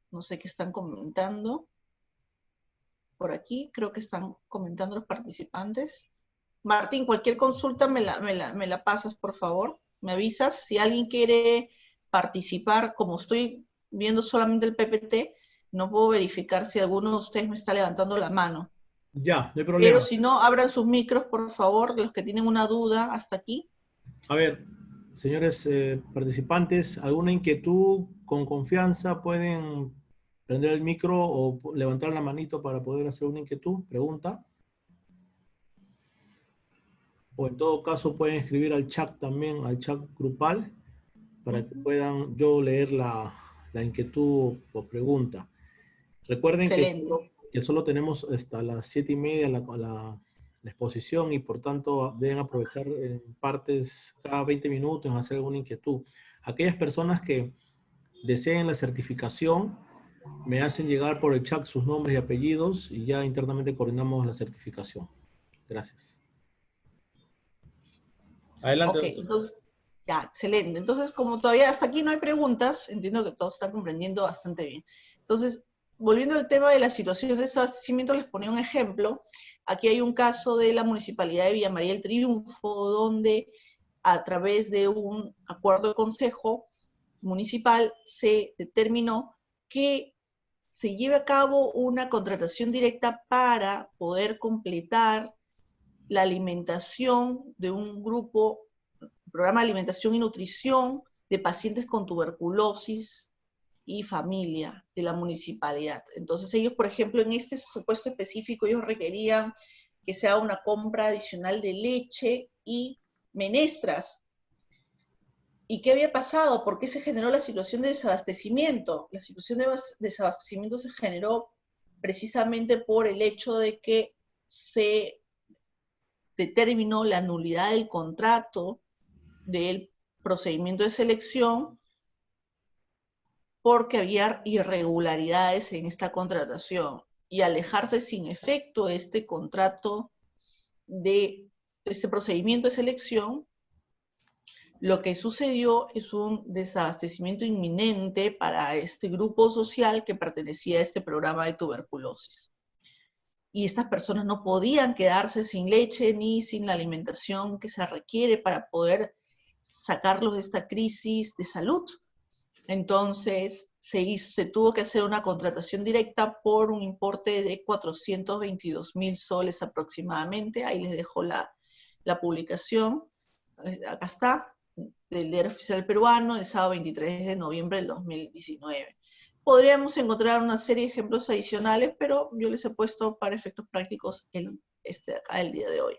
No sé qué están comentando. Por aquí creo que están comentando los participantes. Martín, cualquier consulta me la pasas, por favor. Me avisas. Si alguien quiere participar, como estoy viendo solamente el PPT, no puedo verificar si alguno de ustedes me está levantando la mano. Ya, no hay Pero problema. si no, abran sus micros, por favor, los que tienen una duda hasta aquí. A ver, señores participantes, ¿alguna inquietud? Con confianza pueden prender el micro o levantar la manito para poder hacer una inquietud, pregunta. O en todo caso pueden escribir al chat también, al chat grupal, para que puedan yo leer la inquietud o pregunta. Recuerden Excelente. que solo tenemos hasta las 7:30 la exposición y por tanto deben aprovechar en partes cada 20 minutos en hacer alguna inquietud. Aquellas personas que deseen la certificación me hacen llegar por el chat sus nombres y apellidos y ya internamente coordinamos la certificación. Gracias. Adelante, Ok, doctor. entonces, ya, excelente. Entonces, como todavía hasta aquí no hay preguntas, entiendo que todos están comprendiendo bastante bien. Entonces, volviendo al tema de la situación de desabastecimiento, les ponía un ejemplo. Aquí hay un caso de la Municipalidad de Villa María del Triunfo, donde a través de un acuerdo de consejo municipal se determinó que se lleve a cabo una contratación directa para poder completar la alimentación de un grupo, programa de alimentación y nutrición de pacientes con tuberculosis y familia de la municipalidad. Entonces ellos, por ejemplo, en este supuesto específico, ellos requerían que se haga una compra adicional de leche y menestras. ¿Y qué había pasado? ¿Por qué se generó la situación de desabastecimiento? La situación de desabastecimiento se generó precisamente por el hecho de que se determinó la nulidad del contrato del procedimiento de selección porque había irregularidades en esta contratación y al dejarse sin efecto este contrato de este procedimiento de selección, lo que sucedió es un desabastecimiento inminente para este grupo social que pertenecía a este programa de tuberculosis. Y estas personas no podían quedarse sin leche ni sin la alimentación que se requiere para poder sacarlos de esta crisis de salud. Entonces se tuvo que hacer una contratación directa por un importe de 422.000 soles aproximadamente. Ahí les dejo la publicación. Acá está, del Diario Oficial Peruano, el sábado 23 de noviembre del 2019. Podríamos encontrar una serie de ejemplos adicionales, pero yo les he puesto para efectos prácticos este de acá, el día de hoy.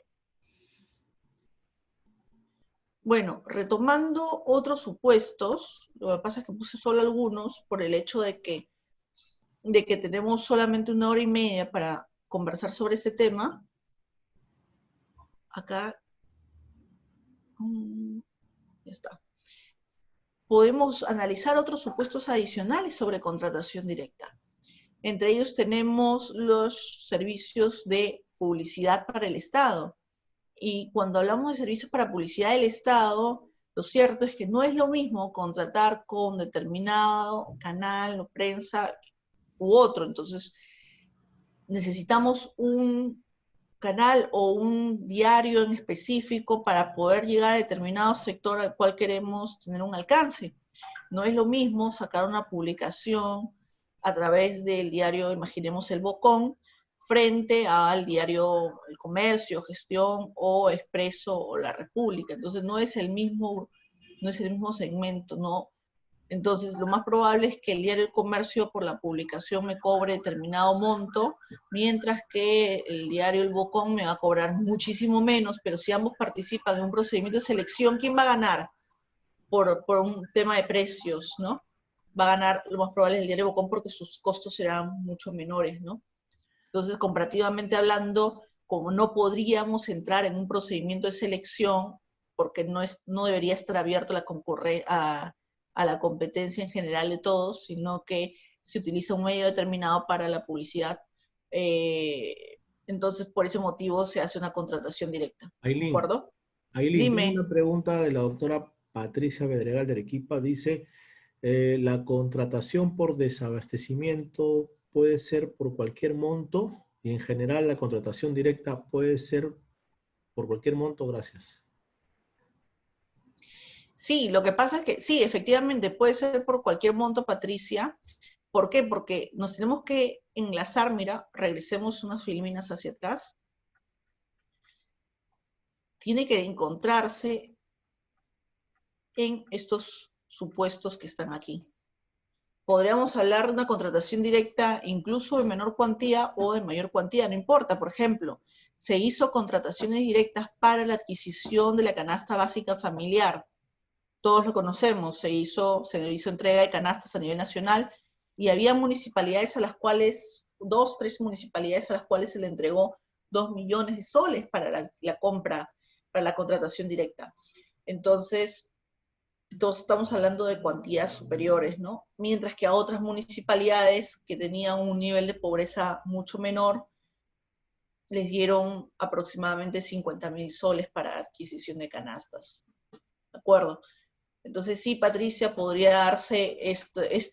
Bueno, retomando otros supuestos, lo que pasa es que puse solo algunos por el hecho de que tenemos solamente 1 hora y media para conversar sobre este tema. Acá, ya está. Podemos analizar otros supuestos adicionales sobre contratación directa. Entre ellos tenemos los servicios de publicidad para el Estado. Y cuando hablamos de servicios para publicidad del Estado, lo cierto es que no es lo mismo contratar con determinado canal o prensa u otro. Entonces, necesitamos un canal o un diario en específico para poder llegar a determinado sector al cual queremos tener un alcance. No es lo mismo sacar una publicación a través del diario, imaginemos El Bocón, frente al diario El Comercio, Gestión o Expreso o La República. Entonces no es el mismo segmento, ¿no? Entonces lo más probable es que el diario El Comercio por la publicación me cobre determinado monto, mientras que el diario El Bocón me va a cobrar muchísimo menos, pero si ambos participan en un procedimiento de selección, ¿quién va a ganar? Por un tema de precios, ¿no? Va a ganar lo más probable el diario Bocón porque sus costos serán mucho menores, ¿no? Entonces, comparativamente hablando, como no podríamos entrar en un procedimiento de selección, porque no debería estar abierto a la competencia en general de todos, sino que se utiliza un medio determinado para la publicidad. Entonces, por ese motivo se hace una contratación directa. ¿De Ailín, acuerdo? Tengo Dime. una pregunta de la doctora Patricia Bedregal de Arequipa. Dice, la contratación por desabastecimiento puede ser por cualquier monto y en general la contratación directa puede ser por cualquier monto. Gracias. Sí, lo que pasa es que sí, efectivamente puede ser por cualquier monto, Patricia. ¿Por qué? Porque nos tenemos que enlazar, mira, regresemos unas filminas hacia atrás. Tiene que encontrarse en estos supuestos que están aquí. Podríamos hablar de una contratación directa incluso de menor cuantía o de mayor cuantía, no importa. Por ejemplo, se hizo contrataciones directas para la adquisición de la canasta básica familiar. Todos lo conocemos, se hizo entrega de canastas a nivel nacional y había municipalidades a las cuales, 3 municipalidades a las cuales se le entregó 2 millones de soles para la compra, para la contratación directa. Entonces estamos hablando de cuantías superiores, ¿no? Mientras que a otras municipalidades que tenían un nivel de pobreza mucho menor, les dieron aproximadamente 50.000 soles para adquisición de canastas. ¿De acuerdo? Entonces sí, Patricia, podría darse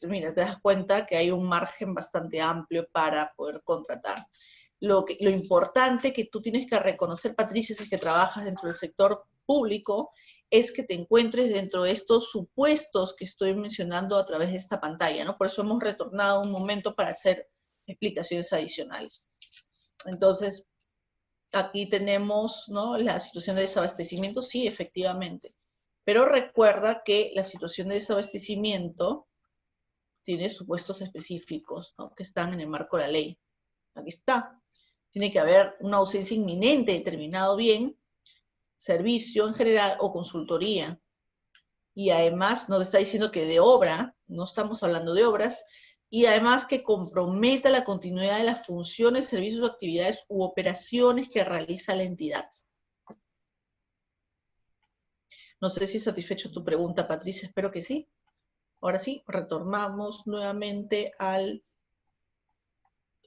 mira, te das cuenta que hay un margen bastante amplio para poder contratar. Lo importante que tú tienes que reconocer, Patricia, si es que trabajas dentro del sector público, es que te encuentres dentro de estos supuestos que estoy mencionando a través de esta pantalla, ¿no? Por eso hemos retornado un momento para hacer explicaciones adicionales. Entonces, aquí tenemos, ¿no?, la situación de desabastecimiento, sí, efectivamente. Pero recuerda que la situación de desabastecimiento tiene supuestos específicos, ¿no?, que están en el marco de la ley. Aquí está. Tiene que haber una ausencia inminente de determinado bien, servicio en general o consultoría. Y además nos está diciendo que de obra, no estamos hablando de obras, y además que comprometa la continuidad de las funciones, servicios, actividades u operaciones que realiza la entidad. No sé si he satisfecho tu pregunta, Patricia, espero que sí. Ahora sí, retornamos nuevamente a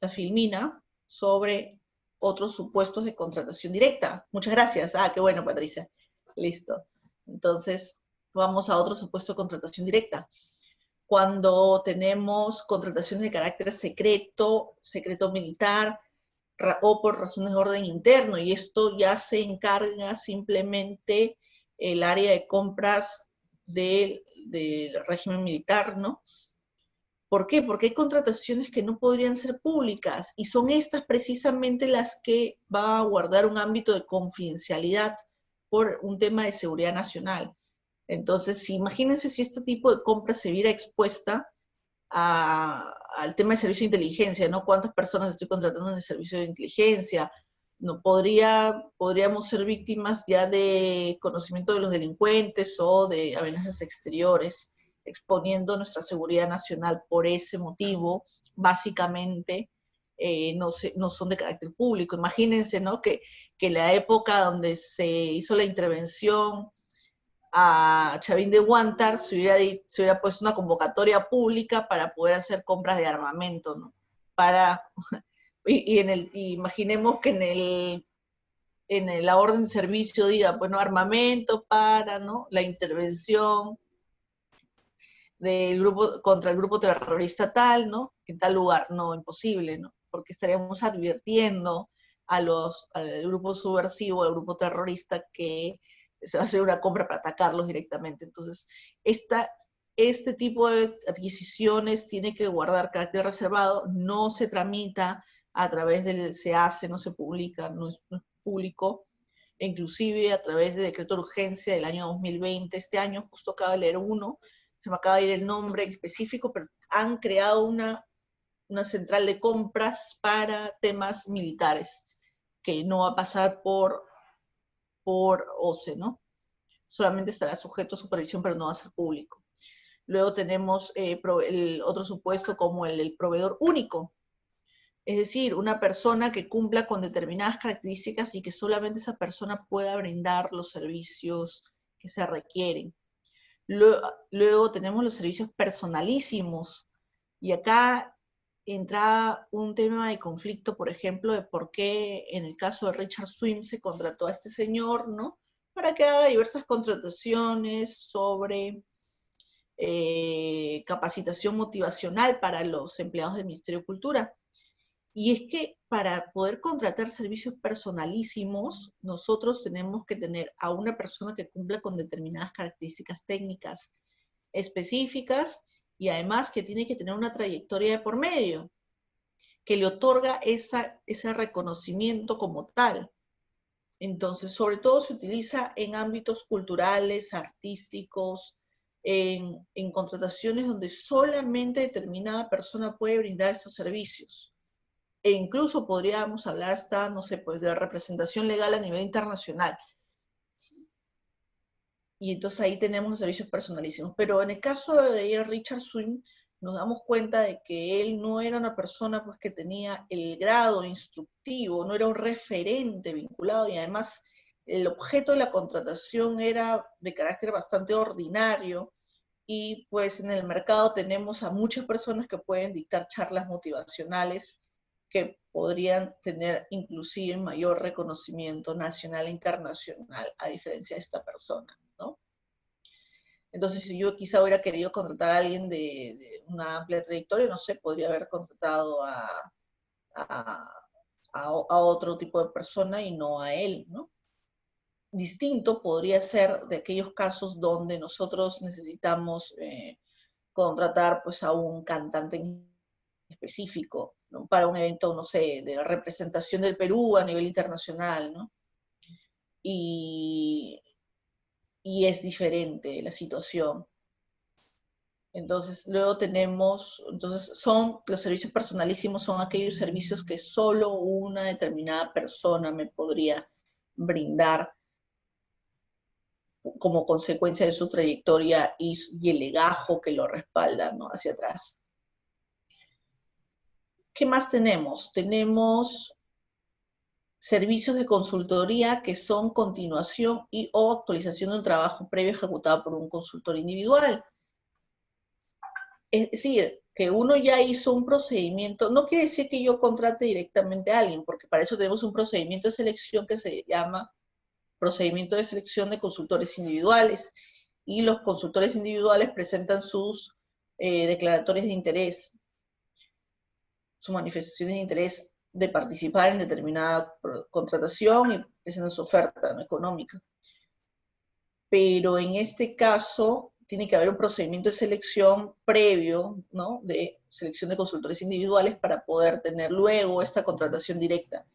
la filmina sobre otros supuestos de contratación directa. Muchas gracias. Qué bueno, Patricia. Listo. Entonces, vamos a otro supuesto de contratación directa. Cuando tenemos contrataciones de carácter secreto, secreto militar, o por razones de orden interno, y esto ya se encarga simplemente el área de compras del régimen militar, ¿no? ¿Por qué? Porque hay contrataciones que no podrían ser públicas, y son estas precisamente las que van a guardar un ámbito de confidencialidad por un tema de seguridad nacional. Entonces, imagínense si este tipo de compra se viera expuesta al tema de servicio de inteligencia, ¿no? ¿Cuántas personas estoy contratando en el servicio de inteligencia? No, podríamos ser víctimas ya de conocimiento de los delincuentes o de amenazas exteriores, exponiendo nuestra seguridad nacional por ese motivo, básicamente, no son de carácter público. Imagínense, ¿no? Que la época donde se hizo la intervención a Chavín de Huántar se hubiera puesto una convocatoria pública para poder hacer compras de armamento, ¿no? Imaginemos que en la orden de servicio diga, bueno, armamento para, ¿no?, la intervención contra el grupo terrorista tal, ¿no?, en tal lugar. No, imposible, ¿no? Porque estaríamos advirtiendo al grupo subversivo, al grupo terrorista, que se va a hacer una compra para atacarlos directamente. Entonces, este tipo de adquisiciones tiene que guardar carácter reservado, no se tramita a través del SEACE, no se publica, no es público, e inclusive a través de decreto de urgencia del año 2020, este año justo acaba de leer uno, se me acaba de ir el nombre específico, pero han creado una central de compras para temas militares, que no va a pasar por OCE, ¿no? Solamente estará sujeto a supervisión, pero no va a ser público. Luego tenemos el otro supuesto como el proveedor único, es decir, una persona que cumpla con determinadas características y que solamente esa persona pueda brindar los servicios que se requieren. Luego tenemos los servicios personalísimos, y acá entra un tema de conflicto, por ejemplo, de por qué en el caso de Richard Swim se contrató a este señor, ¿no?, para que haga diversas contrataciones sobre capacitación motivacional para los empleados del Ministerio de Cultura. Y es que para poder contratar servicios personalísimos, nosotros tenemos que tener a una persona que cumpla con determinadas características técnicas específicas, y además que tiene que tener una trayectoria de por medio, que le otorga ese reconocimiento como tal. Entonces, sobre todo se utiliza en ámbitos culturales, artísticos, en contrataciones donde solamente determinada persona puede brindar esos servicios. E incluso podríamos hablar hasta, no sé, pues de representación legal a nivel internacional. Y entonces ahí tenemos los servicios personalísimos. Pero en el caso de Richard Swing, nos damos cuenta de que él no era una persona pues que tenía el grado instructivo, no era un referente vinculado, y además el objeto de la contratación era de carácter bastante ordinario, y pues en el mercado tenemos a muchas personas que pueden dictar charlas motivacionales que podrían tener inclusive mayor reconocimiento nacional e internacional, a diferencia de esta persona, ¿no? Entonces, si yo quizá hubiera querido contratar a alguien de una amplia trayectoria, no sé, podría haber contratado a otro tipo de persona y no a él, ¿no? Distinto podría ser de aquellos casos donde nosotros necesitamos contratar pues a un cantante específico, ¿no?, para un evento, no sé, de representación del Perú a nivel internacional, ¿no? Y es diferente la situación. Entonces, luego tenemos, los servicios personalísimos son aquellos servicios que solo una determinada persona me podría brindar como consecuencia de su trayectoria y el legajo que lo respalda, ¿no?, hacia atrás. ¿Qué más tenemos? Tenemos servicios de consultoría que son continuación y o actualización de un trabajo previo ejecutado por un consultor individual. Es decir, que uno ya hizo un procedimiento, no quiere decir que yo contrate directamente a alguien, porque para eso tenemos un procedimiento de selección que se llama procedimiento de selección de consultores individuales, y los consultores individuales presentan sus declaratorias de interés, sus manifestaciones de interés de participar en determinada contratación, y presentan su oferta, ¿no?, económica. Pero en este caso tiene que haber un procedimiento de selección previo, ¿no?, de selección de consultores individuales, para poder tener luego esta contratación directa,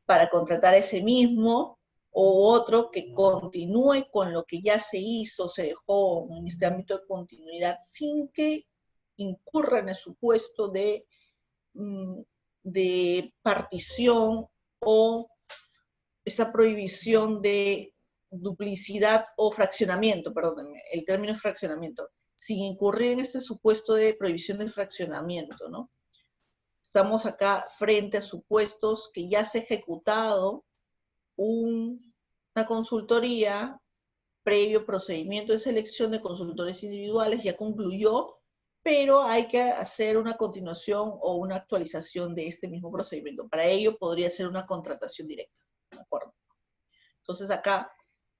para contratar a ese mismo o otro que continúe con lo que ya se hizo, se dejó en este ámbito de continuidad, sin que incurra en el supuesto de partición o esa prohibición de duplicidad o fraccionamiento, perdónenme, el término es fraccionamiento, sin incurrir en este supuesto de prohibición del fraccionamiento, ¿no? Estamos acá frente a supuestos que ya se ha ejecutado una consultoría previo procedimiento de selección de consultores individuales, ya concluyó, pero hay que hacer una continuación o una actualización de este mismo procedimiento. Para ello podría ser una contratación directa, ¿de acuerdo? Entonces acá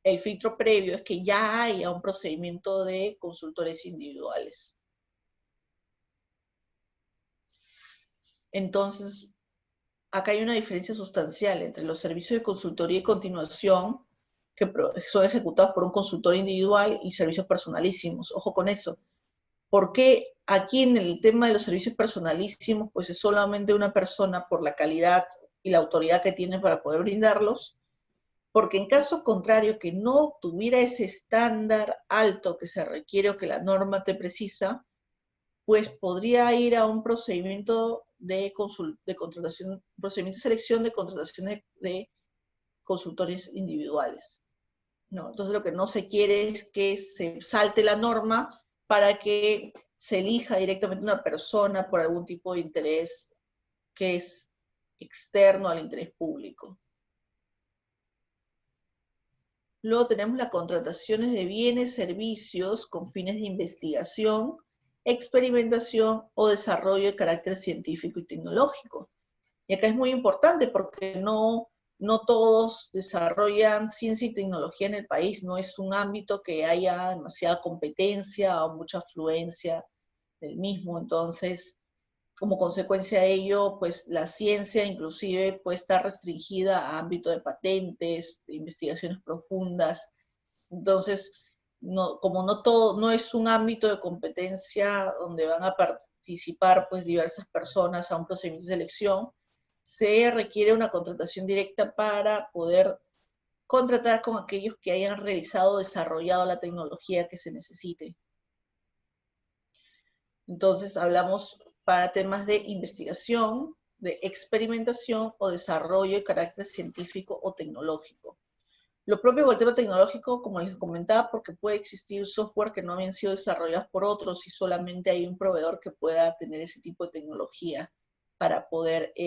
el filtro previo es que ya haya un procedimiento de consultores individuales. Entonces, acá hay una diferencia sustancial entre los servicios de consultoría y continuación que son ejecutados por un consultor individual y servicios personalísimos. Ojo con eso. Porque aquí en el tema de los servicios personalísimos, pues es solamente una persona por la calidad y la autoridad que tiene para poder brindarlos, porque en caso contrario que no tuviera ese estándar alto que se requiere o que la norma te precisa, pues podría ir a un procedimiento de contratación, procedimiento de selección de contrataciones de consultores individuales, ¿no? Entonces lo que no se quiere es que se salte la norma para que se elija directamente una persona por algún tipo de interés que es externo al interés público. Luego tenemos las contrataciones de bienes, servicios con fines de investigación, experimentación o desarrollo de carácter científico y tecnológico. Y acá es muy importante porque no todos desarrollan ciencia y tecnología en el país, no es un ámbito que haya demasiada competencia o mucha afluencia del mismo. Entonces, como consecuencia de ello, pues la ciencia inclusive puede estar restringida a ámbito de patentes, de investigaciones profundas. Entonces, como no es un ámbito de competencia donde van a participar pues diversas personas a un procedimiento de selección, se requiere una contratación directa para poder contratar con aquellos que hayan realizado o desarrollado la tecnología que se necesite. Entonces, hablamos para temas de investigación, de experimentación o desarrollo de carácter científico o tecnológico. Lo propio con el tema tecnológico, como les comentaba, porque puede existir software que no habían sido desarrollados por otros y solamente hay un proveedor que pueda tener ese tipo de tecnología para poder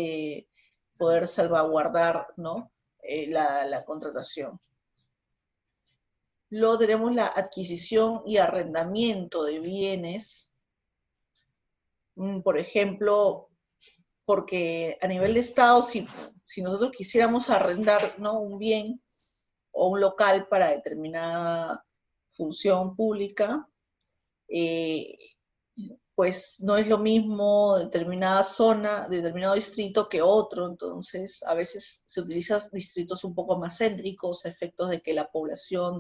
salvaguardar, ¿no? la contratación. Luego tenemos la adquisición y arrendamiento de bienes. Por ejemplo, porque a nivel de Estado, si nosotros quisiéramos arrendar, ¿no?, un bien o un local para determinada función pública, pues no es lo mismo determinada zona, determinado distrito que otro. Entonces a veces se utilizan distritos un poco más céntricos a efectos de que la población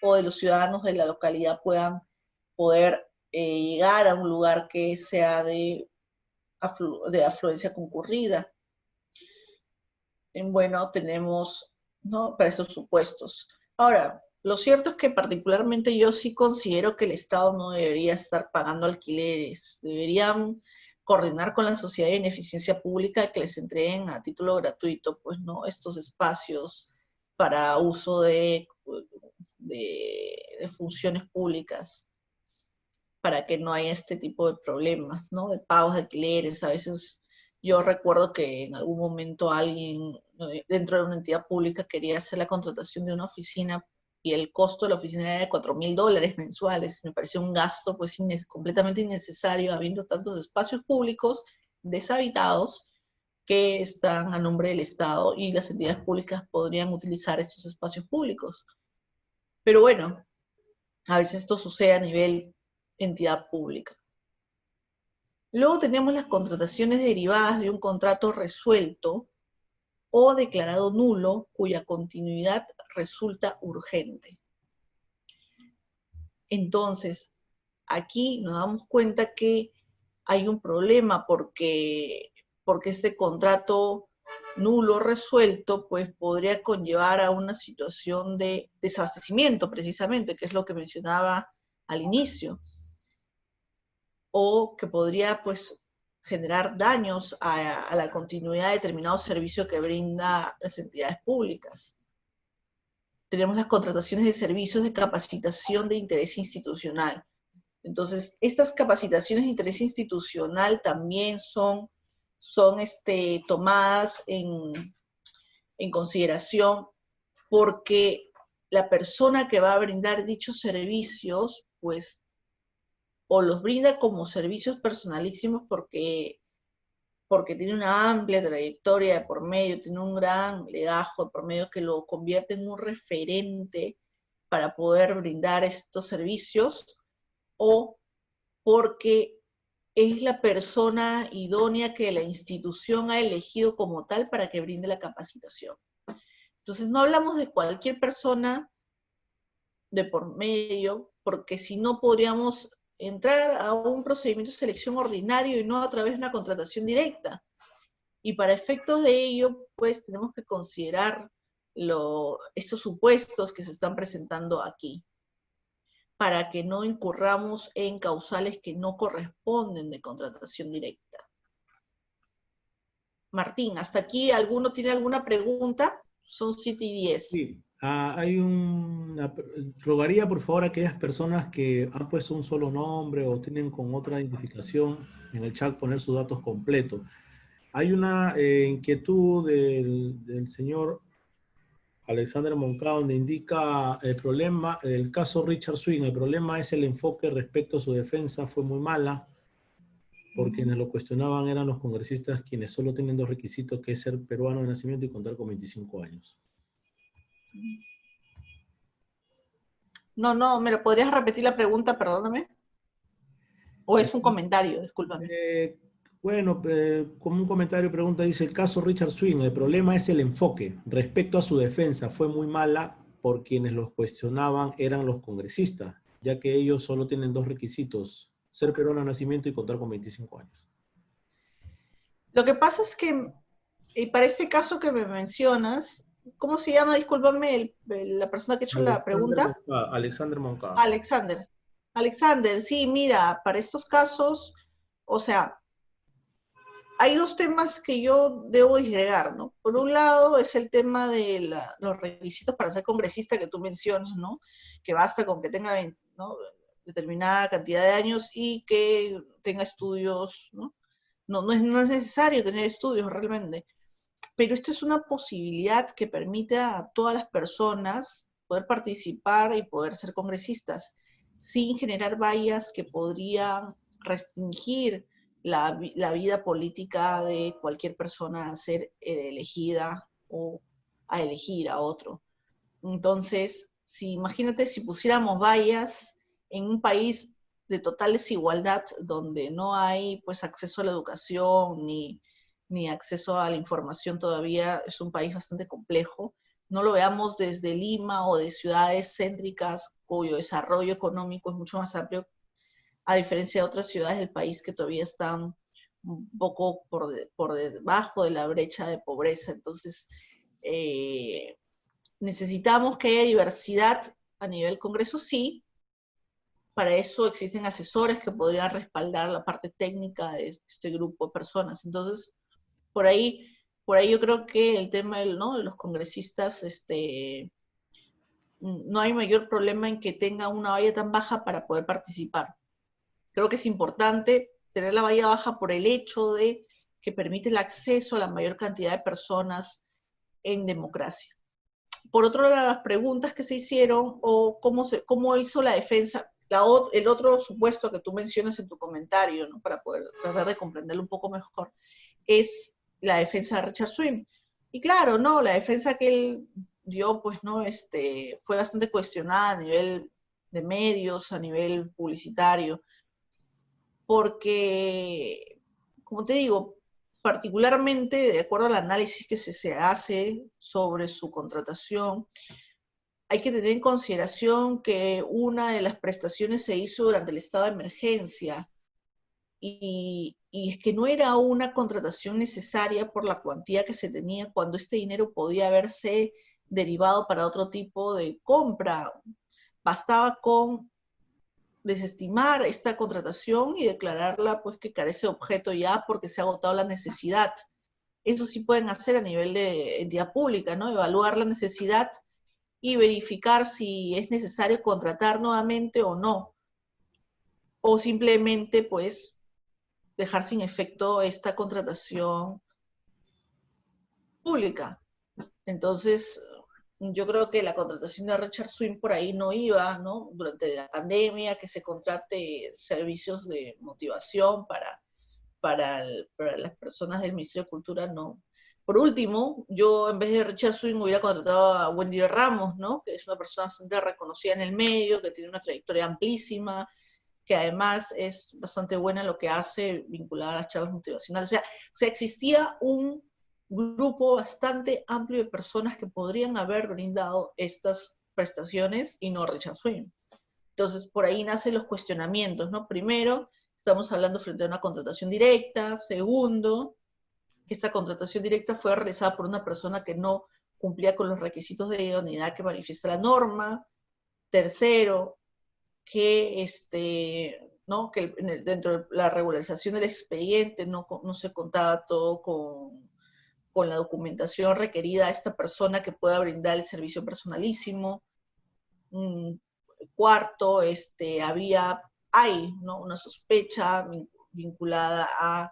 o de los ciudadanos de la localidad puedan poder llegar a un lugar que sea de afluencia concurrida. Bueno, tenemos, ¿no?, para esos supuestos. Ahora, lo cierto es que particularmente yo sí considero que el Estado no debería estar pagando alquileres. Deberían coordinar con la sociedad de beneficencia pública que les entreguen a título gratuito, pues, ¿no?, estos espacios para uso de funciones públicas, para que no haya este tipo de problemas, ¿no?, de pagos de alquileres. A veces yo recuerdo que en algún momento alguien dentro de una entidad pública quería hacer la contratación de una oficina y el costo de la oficina era de $4,000 mensuales. Me pareció un gasto pues completamente innecesario, habiendo tantos espacios públicos deshabitados que están a nombre del Estado y las entidades públicas podrían utilizar estos espacios públicos. Pero bueno, a veces esto sucede a nivel entidad pública. Luego tenemos las contrataciones derivadas de un contrato resuelto o declarado nulo cuya continuidad resulta urgente. Entonces, aquí nos damos cuenta que hay un problema porque este contrato nulo resuelto pues podría conllevar a una situación de desabastecimiento precisamente, que es lo que mencionaba al inicio. o que podría pues generar daños a la continuidad de determinados servicios que brinda las entidades públicas. Tenemos las contrataciones de servicios de capacitación de interés institucional. Entonces, estas capacitaciones de interés institucional también son tomadas en consideración porque la persona que va a brindar dichos servicios, pues, o los brinda como servicios personalísimos porque tiene una amplia trayectoria de por medio, tiene un gran legajo de por medio que lo convierte en un referente para poder brindar estos servicios, o porque es la persona idónea que la institución ha elegido como tal para que brinde la capacitación. Entonces, no hablamos de cualquier persona de por medio, porque si no podríamos entrar a un procedimiento de selección ordinario y no a través de una contratación directa. Y para efectos de ello, pues tenemos que considerar estos supuestos que se están presentando aquí, para que no incurramos en causales que no corresponden de contratación directa. Martín, ¿hasta aquí alguno tiene alguna pregunta? Son 7:10. Sí, rogaría por favor a aquellas personas que han puesto un solo nombre o tienen con otra identificación en el chat poner sus datos completos. Hay una inquietud del señor Alexander Moncada, donde indica el problema, el caso Richard Swing, el problema es el enfoque respecto a su defensa, fue muy mala, porque quienes lo cuestionaban eran los congresistas, quienes solo tienen dos requisitos, que es ser peruano de nacimiento y contar con 25 años. No, ¿me lo podrías repetir la pregunta, perdóname? ¿O es un comentario? Discúlpame. Bueno, como un comentario pregunta, dice, el caso Richard Swing, el problema es el enfoque. Respecto a su defensa, fue muy mala por quienes los cuestionaban eran los congresistas, ya que ellos solo tienen dos requisitos, ser peruano de nacimiento y contar con 25 años. Lo que pasa es que para este caso que me mencionas, ¿cómo se llama? Discúlpame, la persona que ha hecho la pregunta. Alexander Moncada. Alexander, sí, mira, para estos casos, o sea, hay dos temas que yo debo disgregar, ¿no? Por un lado es el tema de los requisitos para ser congresista que tú mencionas, ¿no? Que basta con que tenga, ¿no?, determinada cantidad de años y que tenga estudios, ¿no? No es necesario tener estudios realmente, pero esto es una posibilidad que permite a todas las personas poder participar y poder ser congresistas, sin generar vallas que podrían restringir la vida política de cualquier persona a ser elegida o a elegir a otro. Entonces, imagínate si pusiéramos vallas en un país de total desigualdad, donde no hay pues acceso a la educación ni acceso a la información todavía, es un país bastante complejo. No lo veamos desde Lima o de ciudades céntricas cuyo desarrollo económico es mucho más amplio, a diferencia de otras ciudades del país que todavía están un poco por debajo de la brecha de pobreza. Entonces, necesitamos que haya diversidad a nivel Congreso, sí. Para eso existen asesores que podrían respaldar la parte técnica de este grupo de personas. Entonces, por ahí yo creo que el tema ¿no?, de los congresistas, no hay mayor problema en que tenga una valla tan baja para poder participar. Creo que es importante tener la valla baja por el hecho de que permite el acceso a la mayor cantidad de personas en democracia. Por otro lado, las preguntas que se hicieron, o cómo hizo la defensa, el otro supuesto que tú mencionas en tu comentario, ¿no?, para poder tratar de comprenderlo un poco mejor, es la defensa de Richard Swing. Y claro, no, la defensa que él dio, pues, no, fue bastante cuestionada a nivel de medios, a nivel publicitario, porque, como te digo, particularmente de acuerdo al análisis que se hace sobre su contratación, hay que tener en consideración que una de las prestaciones se hizo durante el estado de emergencia, y es que no era una contratación necesaria por la cuantía que se tenía, cuando este dinero podía haberse derivado para otro tipo de compra. Bastaba con desestimar esta contratación y declararla pues que carece de objeto ya porque se ha agotado la necesidad. Eso sí pueden hacer a nivel de entidad pública, ¿no? Evaluar la necesidad y verificar si es necesario contratar nuevamente o no. O simplemente pues dejar sin efecto esta contratación pública. Entonces, yo creo que la contratación de Richard Swing por ahí no iba, ¿no? Durante la pandemia, que se contrate servicios de motivación para las personas del Ministerio de Cultura, no. Por último, yo en vez de Richard Swing hubiera contratado a Wendy Ramos, ¿no? Que es una persona bastante reconocida en el medio, que tiene una trayectoria amplísima, que además es bastante buena en lo que hace vinculada a las charlas motivacionales. O sea, existía un grupo bastante amplio de personas que podrían haber brindado estas prestaciones y no Richard Swing. Entonces, por ahí nacen los cuestionamientos, ¿no? Primero, estamos hablando frente a una contratación directa. Segundo, que esta contratación directa fue realizada por una persona que no cumplía con los requisitos de idoneidad que manifiesta la norma. Tercero, que, ¿no? que dentro de la regularización del expediente no se contaba todo con la documentación requerida a esta persona que pueda brindar el servicio personalísimo. Cuarto, hay, ¿no? una sospecha vinculada a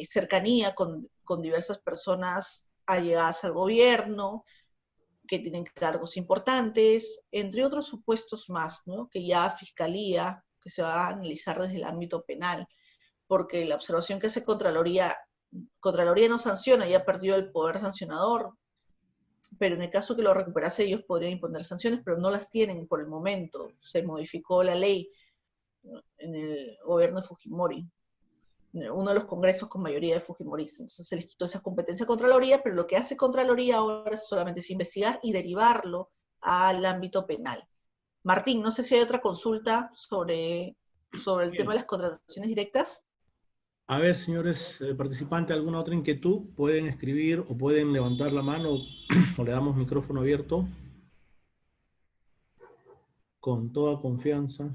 cercanía con diversas personas allegadas al gobierno, que tienen cargos importantes, entre otros supuestos más, ¿no? Que ya Fiscalía, que se va a analizar desde el ámbito penal, porque la observación que hace Contraloría no sanciona, ya perdió el poder sancionador, pero en el caso que lo recuperase ellos podrían imponer sanciones, pero no las tienen por el momento. Se modificó la ley en el gobierno de Fujimori, uno de los congresos con mayoría de fujimoristas. Entonces se les quitó esa competencia a Contraloría, pero lo que hace Contraloría ahora es solamente investigar y derivarlo al ámbito penal. Martín, no sé si hay otra consulta sobre el tema de las contrataciones directas. A ver, señores participantes, ¿alguna otra inquietud? Pueden escribir o pueden levantar la mano o le damos micrófono abierto. Con toda confianza.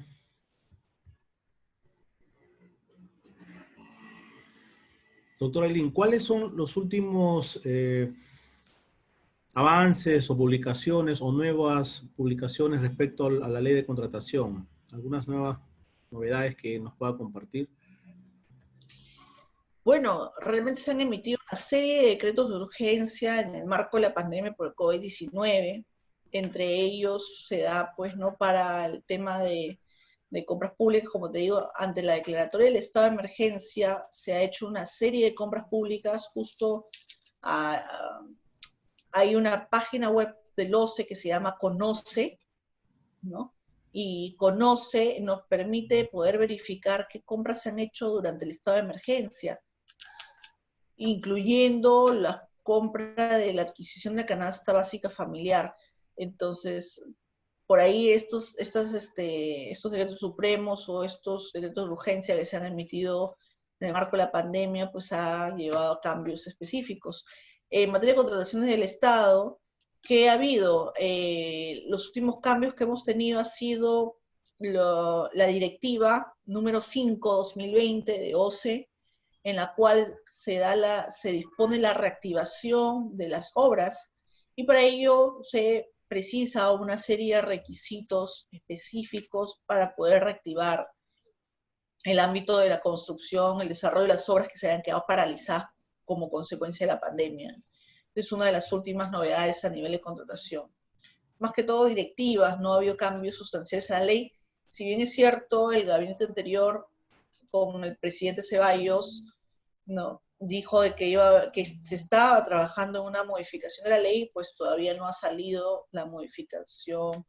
Doctor Aylin, ¿cuáles son los últimos avances o publicaciones o nuevas publicaciones respecto a la ley de contratación? ¿Algunas nuevas novedades que nos pueda compartir? Bueno, realmente se han emitido una serie de decretos de urgencia en el marco de la pandemia por el COVID-19. Entre ellos se da, pues, ¿no? Para el tema de compras públicas, como te digo, ante la declaratoria del estado de emergencia se ha hecho una serie de compras públicas. Justo hay una página web del OCE que se llama Conoce, ¿no? Y Conoce nos permite poder verificar qué compras se han hecho durante el estado de emergencia, incluyendo la compra de la adquisición de canasta básica familiar. Entonces, por ahí estos decretos supremos o estos decretos de urgencia que se han emitido en el marco de la pandemia, pues ha llevado a cambios específicos. En materia de contrataciones del Estado, ¿qué ha habido? Los últimos cambios que hemos tenido ha sido la directiva número 5/2020 de OCE, en la cual se dispone la reactivación de las obras, y para ello se precisa una serie de requisitos específicos para poder reactivar el ámbito de la construcción, el desarrollo de las obras que se habían quedado paralizadas como consecuencia de la pandemia. Es una de las últimas novedades a nivel de contratación. Más que todo directivas, no ha habido cambios sustanciales a la ley. Si bien es cierto, el gabinete anterior, con el presidente Ceballos, no, dijo de que se estaba trabajando en una modificación de la ley, pues todavía no ha salido la modificación.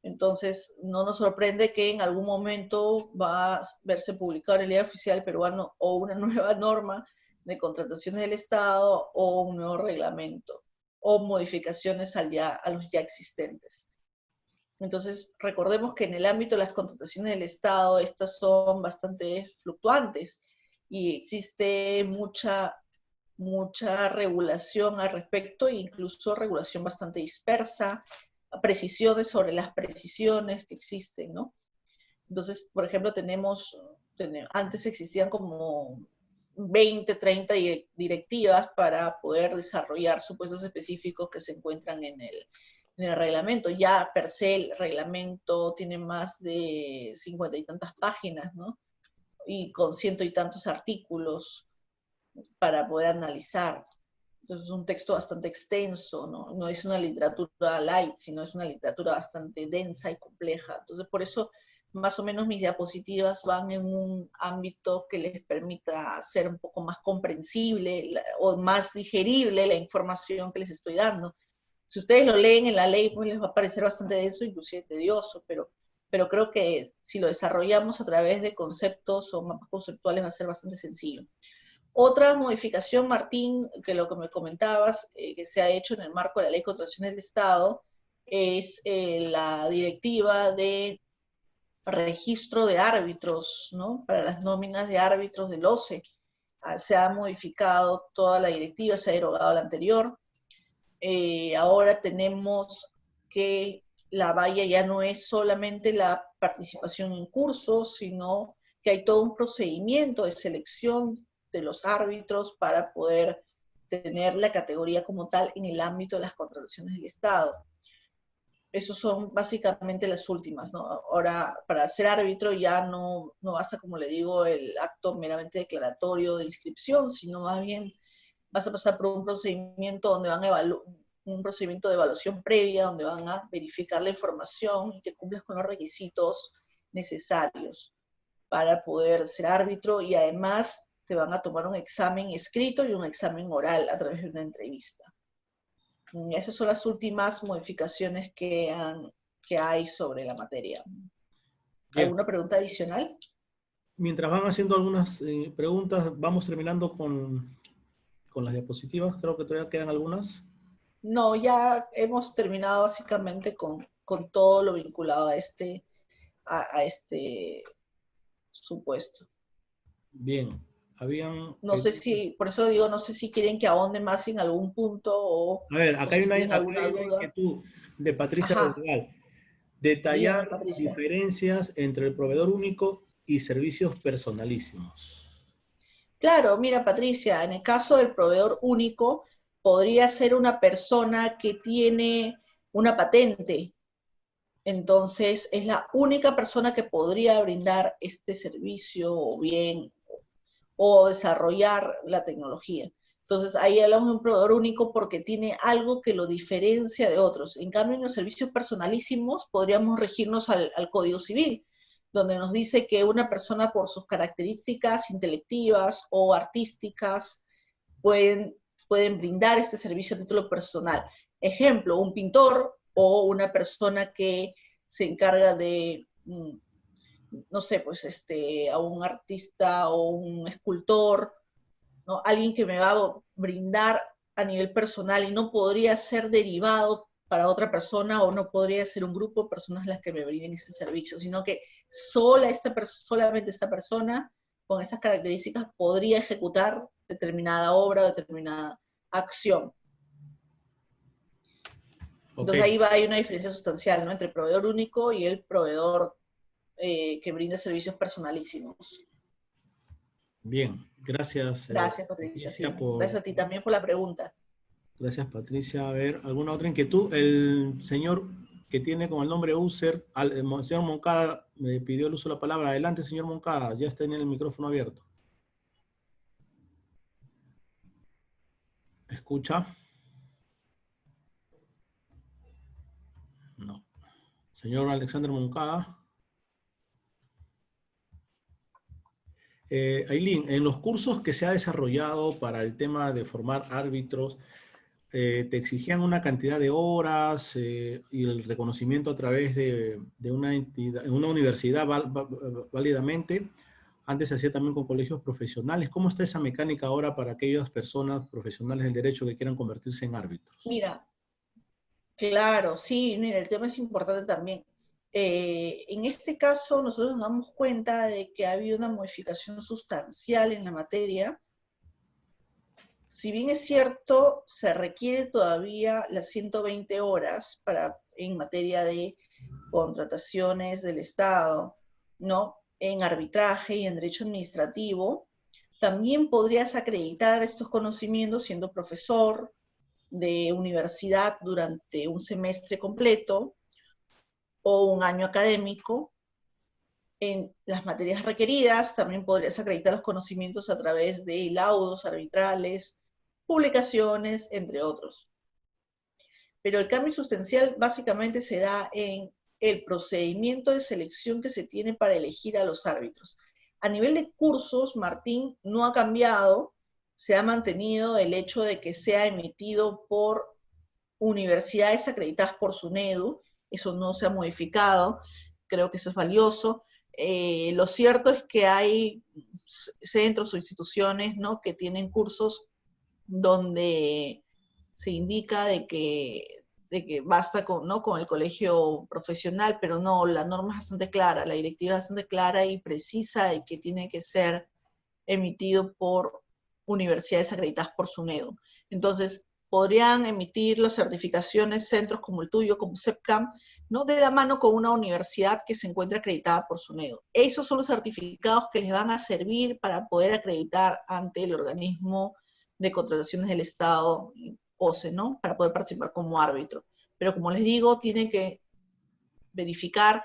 Entonces, no nos sorprende que en algún momento va a verse publicado en el Diario Oficial Peruano o una nueva norma de contrataciones del Estado o un nuevo reglamento o modificaciones a los ya existentes. Entonces, recordemos que en el ámbito de las contrataciones del Estado, estas son bastante fluctuantes y existe mucha regulación al respecto, e incluso regulación bastante dispersa, precisiones sobre las precisiones que existen, ¿no? Entonces, por ejemplo, antes existían como 20, 30 directivas para poder desarrollar supuestos específicos que se encuentran en el reglamento. Ya per se el reglamento tiene más de 50 y tantas páginas, ¿no? Y con ciento y tantos artículos para poder analizar. Entonces es un texto bastante extenso, ¿no? No es una literatura light, sino es una literatura bastante densa y compleja. Entonces por eso más o menos mis diapositivas van en un ámbito que les permita ser un poco más comprensible o más digerible la información que les estoy dando. Si ustedes lo leen en la ley, pues les va a parecer bastante denso, inclusive tedioso, pero creo que si lo desarrollamos a través de conceptos o mapas conceptuales va a ser bastante sencillo. Otra modificación, Martín, que lo que me comentabas, que se ha hecho en el marco de la Ley de Contrataciones del Estado, es la directiva de registro de árbitros, ¿no? Para las nóminas de árbitros del OCE. Se ha modificado toda la directiva, se ha derogado la anterior. Ahora tenemos que la valla ya no es solamente la participación en cursos, sino que hay todo un procedimiento de selección de los árbitros para poder tener la categoría como tal en el ámbito de las contrataciones del Estado. Esos son básicamente las últimas, ¿no? Ahora, para ser árbitro ya no basta, como le digo, el acto meramente declaratorio de inscripción, sino más bien vas a pasar por un procedimiento donde van a un procedimiento de evaluación previa, donde van a verificar la información y que cumplas con los requisitos necesarios para poder ser árbitro, y además te van a tomar un examen escrito y un examen oral a través de una entrevista. Esas son las últimas modificaciones que hay sobre la materia. Bien. ¿Alguna pregunta adicional? Mientras van haciendo algunas preguntas, vamos terminando con las diapositivas. Creo que todavía quedan algunas. No, ya hemos terminado básicamente con todo lo vinculado a este supuesto. Bien. No sé si, por eso digo, no sé si quieren que ahonde más en algún punto o A ver, acá si hay una tienen alguna duda. inquietud de Patricia Ajá. Rodríguez. Dígame, Detallar Patricia. diferencias entre el proveedor único y servicios personalísimos. Claro, mira, Patricia, en el caso del proveedor único, podría ser una persona que tiene una patente. Entonces, es la única persona que podría brindar este servicio o bien o desarrollar la tecnología. Entonces, ahí hablamos de un proveedor único porque tiene algo que lo diferencia de otros. En cambio, en los servicios personalísimos podríamos regirnos al Código Civil, donde nos dice que una persona por sus características intelectivas o artísticas pueden brindar este servicio a título personal. Ejemplo, un pintor o una persona que se encarga de no sé, pues a un artista o un escultor, ¿no? Alguien que me va a brindar a nivel personal y no podría ser derivado para otra persona o no podría ser un grupo de personas las que me brinden ese servicio, sino que solamente esta persona con esas características podría ejecutar determinada obra o determinada acción. Entonces ahí hay una diferencia sustancial, ¿no? Entre el proveedor único y el proveedor que brinda servicios personalísimos. Bien, gracias. Gracias, Patricia. Sí. Por... Gracias a ti también por la pregunta. Gracias, Patricia. A ver, ¿alguna otra inquietud? El señor que tiene con el nombre user, el señor Moncada, me pidió el uso de la palabra. Adelante, señor Moncada, ya está en el micrófono abierto. ¿Escucha? No. Señor Alexander Moncada. Aileen, en los cursos que se ha desarrollado para el tema de formar árbitros, te exigían una cantidad de horas y el reconocimiento a través de una entidad, una universidad válidamente. Antes se hacía también con colegios profesionales. ¿Cómo está esa mecánica ahora para aquellas personas profesionales del derecho que quieran convertirse en árbitros? Mira, claro, sí, mira, el tema es importante también. En este caso, nosotros nos damos cuenta de que ha habido una modificación sustancial en la materia. Si bien es cierto, se requiere todavía las 120 horas en materia de contrataciones del Estado, ¿no? En arbitraje y en derecho administrativo, también podrías acreditar estos conocimientos siendo profesor de universidad durante un semestre completo o un año académico. En las materias requeridas también podrías acreditar los conocimientos a través de laudos arbitrales, publicaciones, entre otros. Pero el cambio sustancial básicamente se da en el procedimiento de selección que se tiene para elegir a los árbitros. A nivel de cursos, Martín no ha cambiado, se ha mantenido el hecho de que sea emitido por universidades acreditadas por SUNEDU, eso no se ha modificado, creo que eso es valioso. Lo cierto es que hay centros o instituciones, ¿no?, que tienen cursos donde se indica de que basta con, ¿no?, con el colegio profesional, pero no, la norma es bastante clara, la directiva es bastante clara y precisa de que tiene que ser emitido por universidades acreditadas por SUNEDU. Entonces, podrían emitir las certificaciones centros como el tuyo, como CEPCAM, ¿no?, de la mano con una universidad que se encuentre acreditada por SUNEDU. Esos son los certificados que les van a servir para poder acreditar ante el organismo de contrataciones del Estado, OCE, ¿no?, para poder participar como árbitro. Pero como les digo, tienen que verificar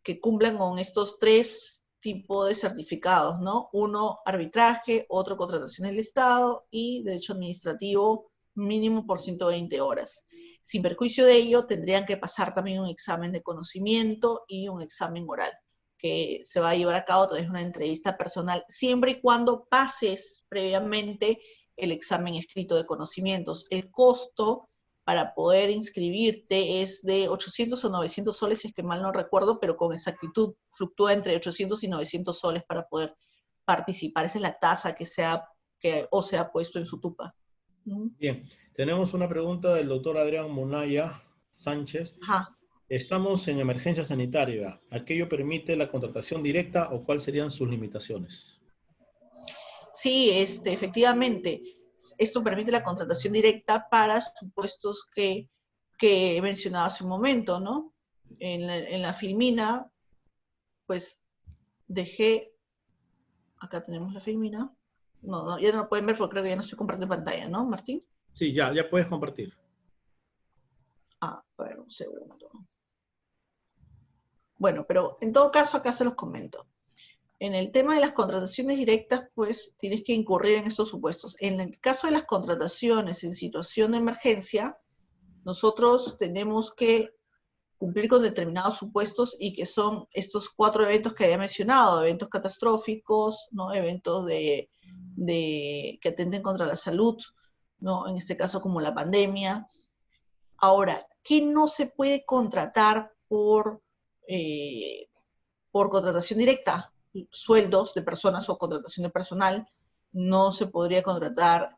que cumplan con estos tres tipos de certificados, ¿no? Uno, arbitraje, otro, contratación del Estado y derecho administrativo mínimo por 120 horas. Sin perjuicio de ello, tendrían que pasar también un examen de conocimiento y un examen oral, que se va a llevar a cabo a través de una entrevista personal, siempre y cuando pases previamente el examen escrito de conocimientos. El costo para poder inscribirte es de 800 o 900 soles, si es que mal no recuerdo, pero con exactitud fluctúa entre 800 y 900 soles para poder participar. Esa es la tasa que se ha puesto en su tupa. Bien, tenemos una pregunta del doctor Adrián Munaya Sánchez. Ajá. Estamos en emergencia sanitaria. ¿Aquello permite la contratación directa o cuáles serían sus limitaciones? Sí, efectivamente, esto permite la contratación directa para supuestos que he mencionado hace un momento, ¿no? En la filmina, pues dejé, acá tenemos la filmina. No, ya no lo pueden ver porque creo que ya no estoy compartiendo pantalla, ¿no, Martín? Sí, ya puedes compartir. A ver, un segundo. Bueno, pero en todo caso acá se los comento. En el tema de las contrataciones directas, pues tienes que incurrir en estos supuestos. En el caso de las contrataciones en situación de emergencia, nosotros tenemos que cumplir con determinados supuestos y que son estos 4 eventos que había mencionado, eventos catastróficos, ¿no?, eventos que atenten contra la salud, ¿no?, en este caso como la pandemia. Ahora, ¿qué no se puede contratar por contratación directa? Sueldos de personas o contratación de personal. No se podría contratar,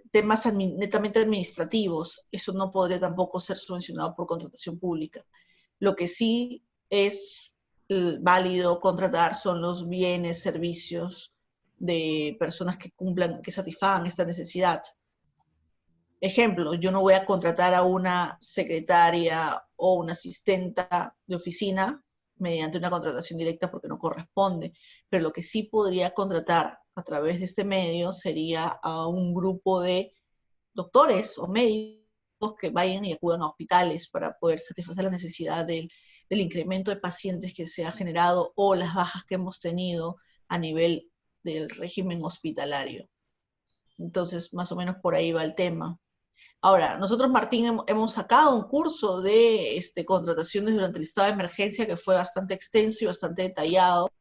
temas netamente administrativos. Eso no podría tampoco ser subvencionado por contratación pública. Lo que sí es válido contratar son los bienes, servicios de personas que cumplan, que satisfagan esta necesidad. Ejemplo, yo no voy a contratar a una secretaria o una asistenta de oficina mediante una contratación directa porque no corresponde, pero lo que sí podría contratar a través de este medio sería a un grupo de doctores o médicos que vayan y acudan a hospitales para poder satisfacer la necesidad del incremento de pacientes que se ha generado o las bajas que hemos tenido a nivel del régimen hospitalario. Entonces, más o menos por ahí va el tema. Ahora, nosotros, Martín, hemos sacado un curso de contrataciones durante el estado de emergencia que fue bastante extenso y bastante detallado,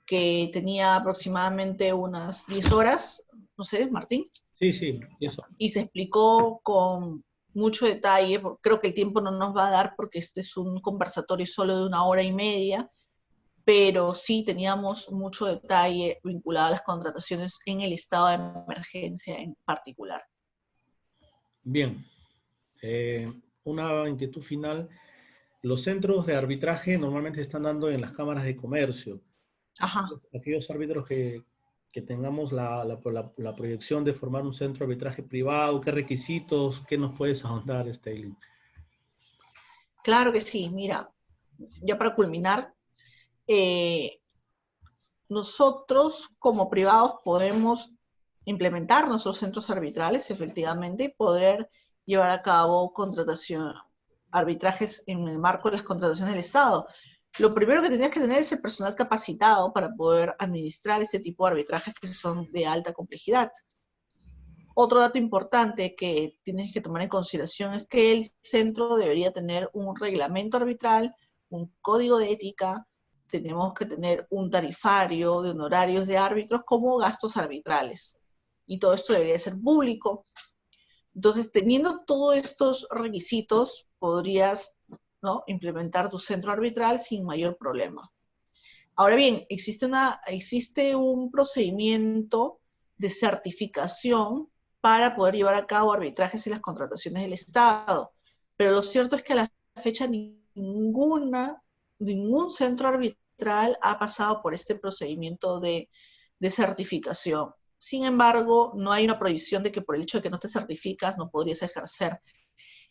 que tenía aproximadamente unas 10 horas, no sé, Martín. Sí, eso. Y se explicó con mucho detalle, creo que el tiempo no nos va a dar porque este es un conversatorio solo de 1 hora y media, pero sí teníamos mucho detalle vinculado a las contrataciones en el estado de emergencia en particular. Bien. Una inquietud final. Los centros de arbitraje normalmente se están dando en las cámaras de comercio. Ajá. Aquellos árbitros que tengamos la proyección de formar un centro de arbitraje privado, ¿qué requisitos, qué nos puedes ahondar, Eileen? Claro que sí, mira, ya para culminar, eh, nosotros como privados podemos implementar nuestros centros arbitrales, efectivamente, y poder llevar a cabo arbitrajes en el marco de las contrataciones del Estado. Lo primero que tendrías que tener es el personal capacitado para poder administrar este tipo de arbitrajes que son de alta complejidad. Otro dato importante que tienes que tomar en consideración es que el centro debería tener un reglamento arbitral, un código de ética, tenemos que tener un tarifario de honorarios de árbitros como gastos arbitrales. Y todo esto debería ser público. Entonces, teniendo todos estos requisitos, podrías, ¿no?, implementar tu centro arbitral sin mayor problema. Ahora bien, existe un procedimiento de certificación para poder llevar a cabo arbitrajes en las contrataciones del Estado. Pero lo cierto es que a la fecha ningún centro arbitral ha pasado por este procedimiento de certificación. Sin embargo, no hay una prohibición de que por el hecho de que no te certificas no podrías ejercer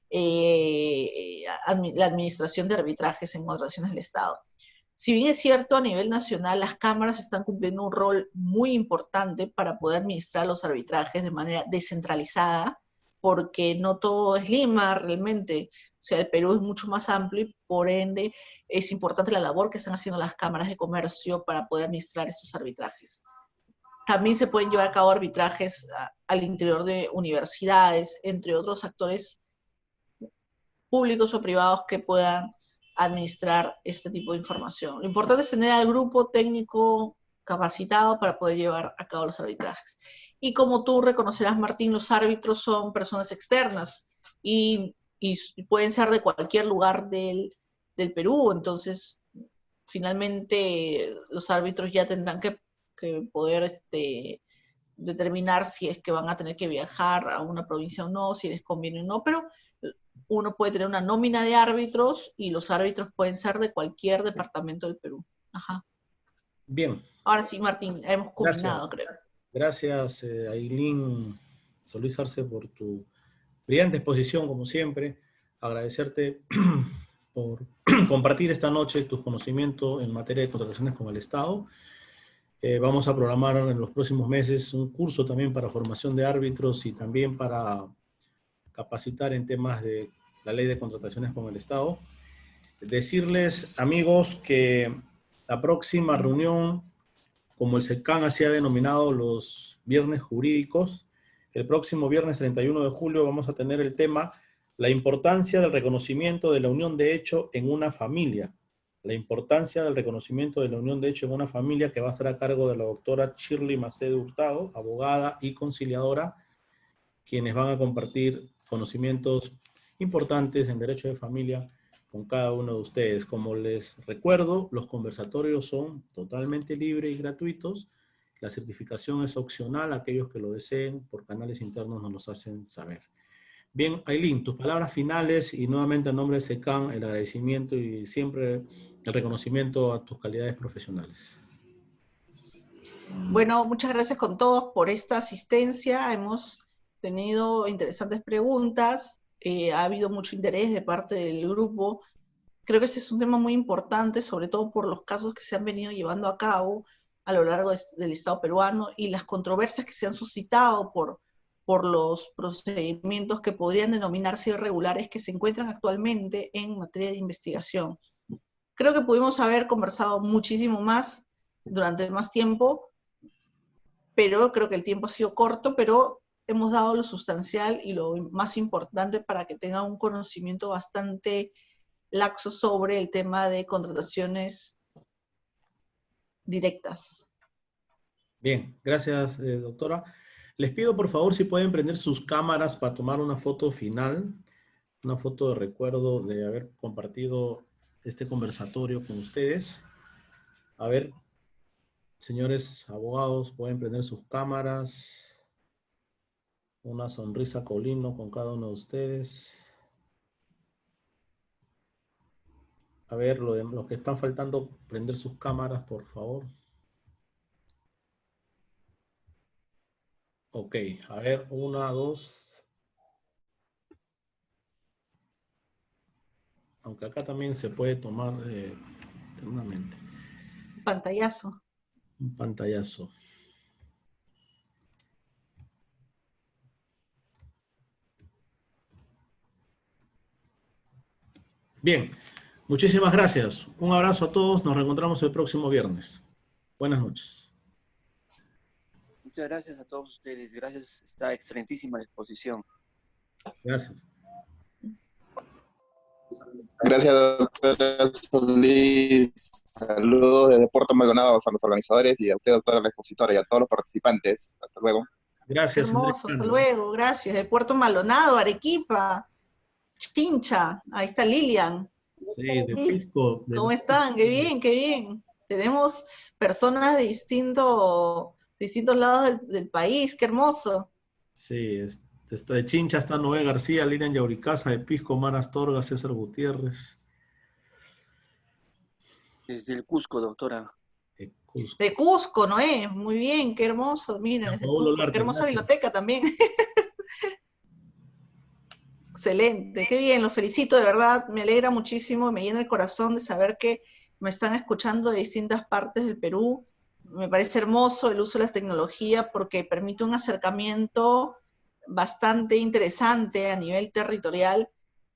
la administración de arbitrajes en contrataciones del Estado. Si bien es cierto, a nivel nacional las cámaras están cumpliendo un rol muy importante para poder administrar los arbitrajes de manera descentralizada, porque no todo es Lima realmente. O sea, el Perú es mucho más amplio y por ende es importante la labor que están haciendo las cámaras de comercio para poder administrar estos arbitrajes. También se pueden llevar a cabo arbitrajes al interior de universidades, entre otros actores públicos o privados que puedan administrar este tipo de información. Lo importante es tener al grupo técnico capacitado para poder llevar a cabo los arbitrajes. Y como tú reconocerás, Martín, los árbitros son personas externas y pueden ser de cualquier lugar del Perú, entonces finalmente los árbitros ya tendrán que poder determinar si es que van a tener que viajar a una provincia o no, si les conviene o no, pero uno puede tener una nómina de árbitros y los árbitros pueden ser de cualquier departamento del Perú. Ajá. Bien. Ahora sí, Martín, hemos Gracias. culminado, creo. Gracias, Ailín Solís Arce, por tu brillante exposición, como siempre. Agradecerte por compartir esta noche tus conocimientos en materia de contrataciones con el Estado. Vamos a programar en los próximos meses un curso también para formación de árbitros y también para capacitar en temas de la ley de contrataciones con el Estado. Decirles, amigos, que la próxima reunión, como el SECAN así ha denominado los viernes jurídicos, el próximo viernes 31 de julio vamos a tener el tema la importancia del reconocimiento de la unión de hecho en una familia. La importancia del reconocimiento de la unión de hecho en una familia, que va a estar a cargo de la doctora Shirley Macedo Hurtado, abogada y conciliadora, quienes van a compartir conocimientos importantes en derecho de familia con cada uno de ustedes. Como les recuerdo, los conversatorios son totalmente libres y gratuitos. La certificación es opcional. Aquellos que lo deseen por canales internos nos los hacen saber. Bien, Ailín, tus palabras finales y nuevamente a nombre de SECAN el agradecimiento y siempre el reconocimiento a tus calidades profesionales. Bueno, muchas gracias con todos por esta asistencia. Hemos tenido interesantes preguntas. Ha habido mucho interés de parte del grupo. Creo que este es un tema muy importante, sobre todo por los casos que se han venido llevando a cabo a lo largo del Estado peruano y las controversias que se han suscitado por los procedimientos que podrían denominarse irregulares que se encuentran actualmente en materia de investigación. Creo que pudimos haber conversado muchísimo más durante más tiempo, pero creo que el tiempo ha sido corto, pero hemos dado lo sustancial y lo más importante para que tengan un conocimiento bastante laxo sobre el tema de contrataciones directas. Bien, gracias, doctora. Les pido por favor si pueden prender sus cámaras para tomar una foto final, una foto de recuerdo de haber compartido este conversatorio con ustedes. A ver, señores abogados, pueden prender sus cámaras. Una sonrisa colino con cada uno de ustedes. A ver, los que están faltando, prender sus cámaras, por favor. Ok, a ver, una, dos. aunque acá también se puede tomar internamente. Pantallazo. Un pantallazo. Bien, muchísimas gracias. Un abrazo a todos. Nos reencontramos el próximo viernes. Buenas noches. Muchas gracias a todos ustedes. Gracias, esta excelentísima exposición. Gracias. Gracias, doctora Solís. Saludos desde Puerto Maldonado a los organizadores y a usted, doctora, la expositora, y a todos los participantes. Hasta luego. Gracias, Hermoso, Andrés. hasta luego, gracias. De Puerto Maldonado, Arequipa, Chincha, ahí está Lilian. Sí, de Pisco. ¿Cómo están? Qué bien, qué bien. Tenemos personas de distintos lados del país, qué hermoso. Sí, está de Chincha, está Noé García, Lilian Yauricaza, de Pisco, Mar Astorga, César Gutiérrez. Desde el Cusco, doctora. De Cusco. De Cusco, Noé, muy bien, qué hermoso. Mira, desde Paulo Cusco, Larte, qué hermosa gracias. biblioteca también. Excelente, qué bien, los felicito de verdad, me alegra muchísimo, me llena el corazón de saber que me están escuchando de distintas partes del Perú. Me parece hermoso el uso de la tecnología porque permite un acercamiento bastante interesante a nivel territorial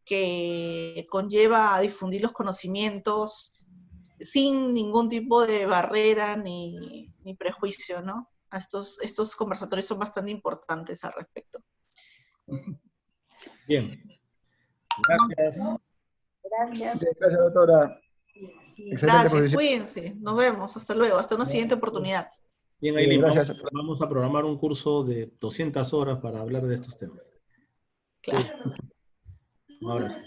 que conlleva a difundir los conocimientos sin ningún tipo de barrera ni prejuicio, ¿no? Estos conversatorios son bastante importantes al respecto. Bien. Gracias. Gracias. Gracias, doctora. Excelente Gracias, posición. cuídense, nos vemos, hasta luego, hasta una siguiente oportunidad. Bien, Aileen, Gracias. vamos a programar un curso de 200 horas para hablar de estos temas. Claro. Un abrazo.